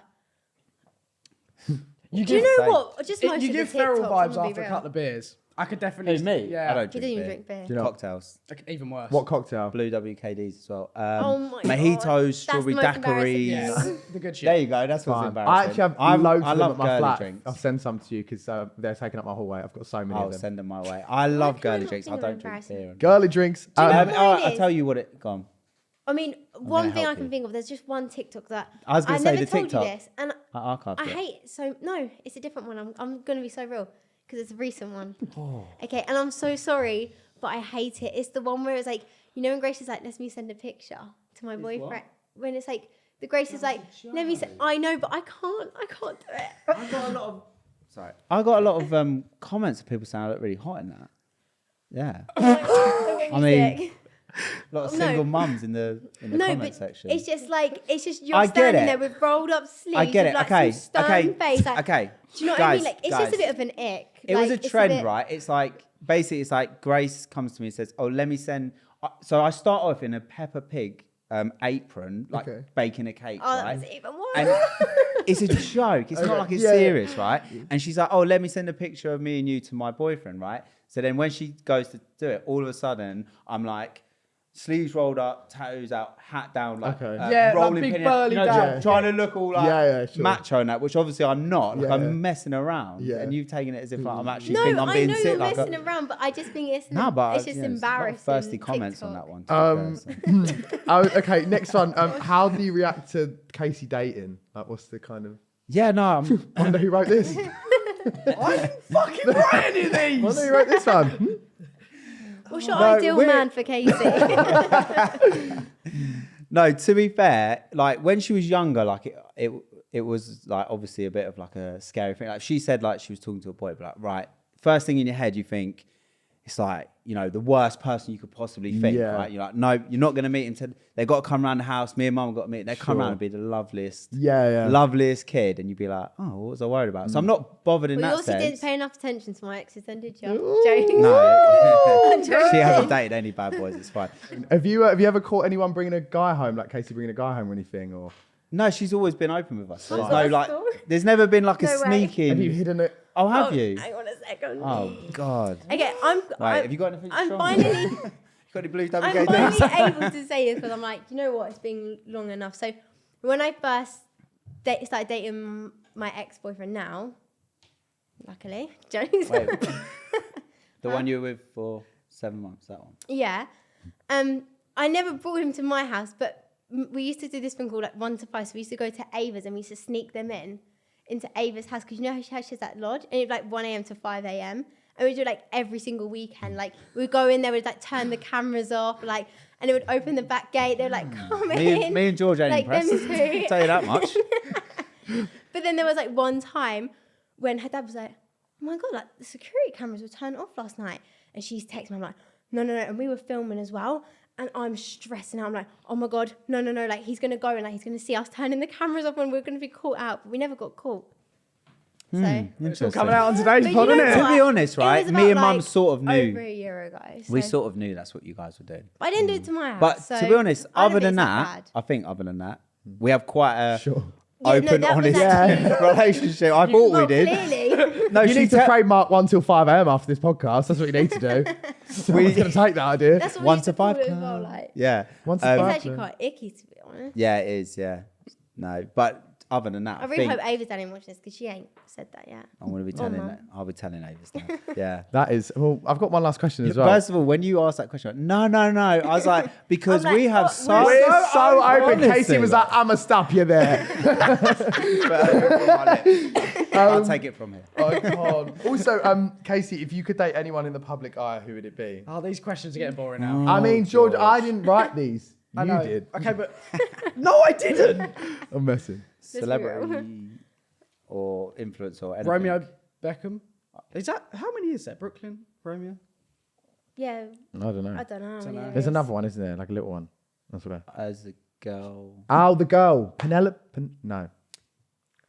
You do you give, know Same. what? Just most you of give the feral TikToks, I'm vibes gonna be after a real. couple of beers. I could definitely. Who, me? Yeah. I don't He drink doesn't even beer. drink beer. Do you know Cocktails. Like, even worse. what cocktail? Blue WKDs as well. Oh my God. Mojitos, That's strawberry the most embarrassing. daiquiris. Yeah, the good shit. There you go. That's what's Fine. embarrassing. I actually have loads I of them love at my girly flat. drinks. I'll send some to you because they're taking up my hallway. I've got so many I'll of them. send them my way. I love can I girly not drinks. I think of don't drink embarrassing? beer. Girly drinks. Do you know what I'll it is? tell you what it. Go on. I mean, one gonna thing I help can you. think of, there's just one TikTok that I was gonna say never the told TikTok. you this, and I archived I it. hate it. So no, it's a different one. I'm gonna be so real because it's a recent one. Oh. Okay, and I'm so sorry, but I hate it. It's the one where it's like, you know, when Grace is like, "Let me send a picture to my boyfriend." When it's like, the Grace is like, "Let me send." I know, but I can't do it. I got a lot of. Sorry. I got a lot of comments of people saying I look really hot in that. Yeah. I mean, a lot of No. single mums in the no, comment but section. it's just like you're I get standing it. there with rolled up sleeves, I get with it. like Okay. some stern Okay. face. Like, Okay. do you know what I mean? Guys, Like it's just a guys. bit of an ick. It was Like, a it's trend, bit- right? It's like basically, it's like Grace comes to me and says, "Oh, let me send." So I start off in a Peppa Pig apron, like Okay. baking a cake, Oh, right? that's even worse. And it's a joke. It's not like it's serious, right? And she's like, oh, let me send a picture of me and you to my boyfriend, right? So then when she goes to do it, all of a sudden, I'm like, sleeves rolled up, tattoos out, hat down, like like rolling big pin, burly dad. trying to look all like sure. macho and that, which obviously I'm not. Like Yeah. I'm messing around, Yeah. and you've taken it as if like I'm actually No, think I'm I being know sick. you're Like messing around, but I just think it's but it's just yeah, embarrassing. a lot of thirsty comments on TikTok. that one. to be fair, so. Okay, next one. How do you react to Casey dating? Like, what's the kind of... Yeah, no, I wonder who wrote this. I didn't fucking write any of I these. wonder who wrote this one. What's your No, ideal we're- man for Casey? No, to be fair, like when she was younger, like it was like obviously a bit of like a scary thing. Like she said, like she was talking to a boy, but like right, first thing in your head, you think it's like, you know, the worst person you could possibly think. Yeah. Right? You're like, no, you're not gonna meet him. They got to come around the house. Me and Mum got to meet. They come Sure. around and be the loveliest, Yeah. loveliest kid, and you'd be like, oh, what was I worried about? So I'm not bothered in Well, you that also sense. didn't pay enough attention to my exes, then, did you? Ooh. Joking. No, I'm joking. she hasn't dated any bad boys. It's fine. Have you ever caught anyone bringing a guy home, like Casey bringing a guy home or anything? Or No, she's always been open with us. So there's Right. no like, Story? there's never been like a No way. sneaking. have you hidden it? Oh, have you? Hang on a second. Oh God. Okay, Have you got anything I'm strong? finally, You got any blues double I'm gay days? finally able to say this because I'm like, you know what? It's been long enough. So when I first started dating my ex-boyfriend now, luckily, Jones. Wait, the one you were with for 7 months, that one. Yeah. I never brought him to my house, but we used to do this thing called like 1 to 5. So we used to go to Ava's and we used to sneak them into Ava's house because you know how she has that lodge, and it'd be like 1 a.m. to 5 a.m. And we'd do like every single weekend. Like we'd go in there, we'd like turn the cameras off, like, and it would open the back gate. They would like come in. Me and George ain't like impressed. them two. I'll tell you that much. But then there was like one time when her dad was like, oh my God, like the security cameras were turned off last night. And she's texting me, I'm like, no. And we were filming as well. And I'm stressing out. I'm like, oh my God, no. Like he's going to go and like he's going to see us turning the cameras off and we're going to be caught out. But we never got caught. So. It's all coming out on today's But pod, you know isn't it? what? To be honest, It right, was me about, and Mum like, sort of knew. Over a year ago. So. We sort of knew that's what you guys were doing. But I didn't do it to my house. But so to be honest, I don't other think than it's that, bad. I think other than that, we have quite a Sure. Yeah, no, open, that was honest actually- relationship. I thought Well, we did. clearly. No, You she need to te- trademark 1 till 5 a.m. after this podcast. That's what you need to do. We're going to take that idea. That's what 1 we used to to call 5 it as well, like. Yeah. 1 to Um, It's 5. actually quite icky, to be honest. Yeah, it is. Yeah. No, but other than that, I I really think hope Ava's done watch this because she ain't said that yet. I'm going to be Oh, telling Mum. that. I'll be telling Avis now. Yeah. That is... Well, I've got one last question as well. First of all, when you asked that question, I went, no. I was like, because I'm like, we have what? so... We're so open. Honestly. Casey was like, I'm going to stop you there. I'll take it from here. I can't. Also, Casey, if you could date anyone in the public eye, who would it be? Oh, these questions are getting boring now. I mean, George, I didn't write these. I You know. did. Okay, but no, I didn't. I'm messing. Celebrity or influencer or anything. Romeo Beckham. Is that how many is there? Brooklyn Romeo. Yeah, I don't know. I don't know. how many there There's is. another one, isn't there? Like a little one. That's what As a girl. Oh, the girl. Penelope. No.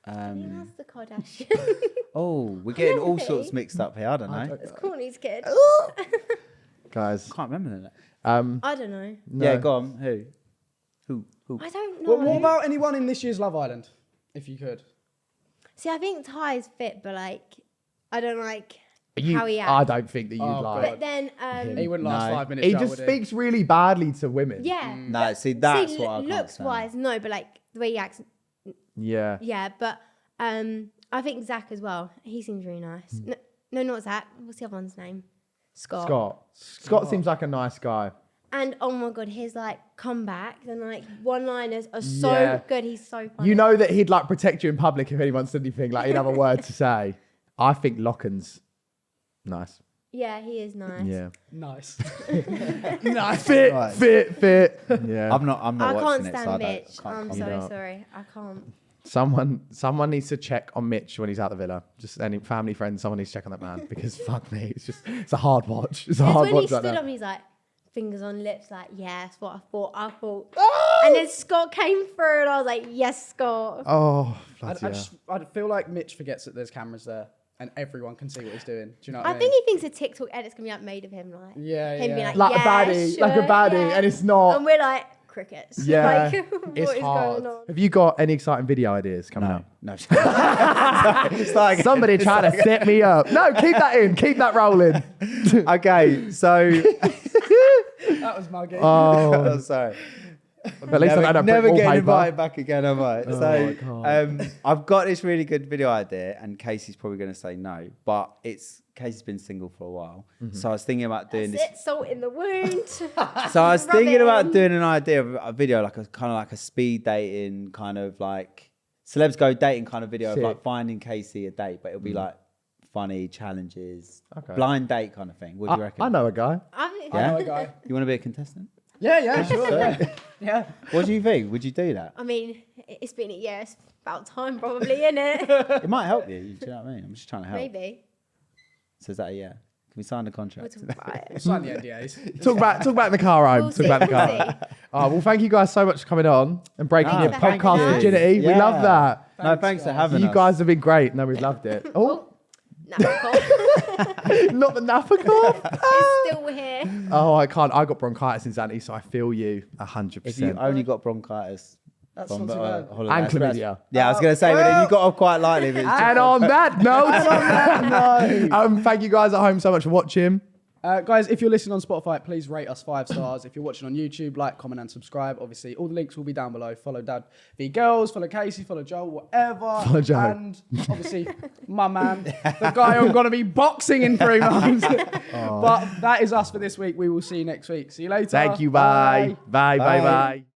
Who has the Kardashian? Oh, we're getting all Penelope? sorts mixed up here. I don't know. It's Courtney's kid. Guys. Can't remember that. I don't know. No. Yeah, go on. Who? I don't know. Well, what about anyone in this year's Love Island? If you could. See, I think Ty's fit, but like, I don't like You, how he I acts. don't think that you'd Oh, like. But then, He wouldn't last No. 5 minutes. He Joe, just would speaks really badly to women. yeah. No, see, that's what I can't looks stand. wise, no, but like the way he acts, Yeah. yeah. But I think Zach as well. He seems really nice. No, not Zach. What's the other one's name? Scott. Scott seems like a nice guy. And oh my god, his like comebacks and like one-liners are so Yeah. good. He's so funny. You know that he'd like protect you in public if anyone said anything. Like he'd have a word to say. I think Locken's nice. Yeah, he is nice. Yeah. Nice. Nice. Fit. Yeah. I'm not I can't watching it, so I stand don't. Mitch. I I'm can't so comment. sorry. I can't. Someone needs to check on Mitch when he's out the villa. Just any family friends, someone needs to check on that man because fuck me, it's a hard watch. It's a It's hard when he watch right stood now. up, he's like, fingers on lips, like, yeah, that's what I thought. Oh! And then Scott came through and I was like, yes, Scott. Oh, I bloody hell. I feel like Mitch forgets that there's cameras there and everyone can see what he's doing. Do you know what I I mean? think he thinks a TikTok edit's gonna be like made of him, like Yeah, him being yeah. like Like a yeah, baddie, sure, like a baddie, yeah. and it's not. And we're like, crickets. Yeah, Like, what it's is hard. going on? Have you got any exciting video ideas coming up? No. Sorry. Somebody trying to set me up. No, keep that in. Keep that rolling. Okay, so That was muggy. oh, sorry. But at least I don't Never put get wallpaper. invited back again, am I? Oh So my God. I've got this really good video idea, and Casey's probably going to say no, but Casey's been single for a while, so I was thinking about doing That's it, salt in the wound. So I was Rub thinking it about in. doing an idea of a video, like a kind of like a speed dating kind of like celebs go dating kind of video Sick. of like finding Casey a date, but it'll be like funny challenges, Okay. blind date kind of thing. What do you reckon? I know a guy. I know a guy. You want to be a contestant? Yeah, sure. Yeah. Yeah. What do you think? Would you do that? I mean, it's been a year. It's about time, probably, isn't it? It might help you. Do you know what I mean? I'm just trying to help. Maybe. So is that a yeah? Can we sign the We'll contract? talk about it. Sign the NDAs. Talk about in the car home. We'll Talk about in the car. see. Oh, well, thank you guys so much for coming on and breaking No, your thank podcast you. virginity. We Yeah. love that. No, thanks for having You us. guys have been great. No, we've loved it. Oh, No, cool. not the Napa cough. It's still here. Oh, I can't. I got bronchitis in Zante, so I feel you 100%. If you only got bronchitis That's from not too bad. holiday, And that's- chlamydia. Yeah, I was going to say, but then you got off quite lightly. But it's And on that note, thank you guys at home so much for watching. Guys, if you're listening on Spotify, please rate us 5 stars. If you're watching on YouTube, like, comment, and subscribe. Obviously, all the links will be down below. Follow DadVGirls, follow Casey, follow Joel, whatever. Follow Joe. And obviously, my man, the guy I'm going to be boxing in 3 months. But that is us for this week. We will see you next week. See you later. Thank you. Bye. Bye. Bye. Bye. Bye.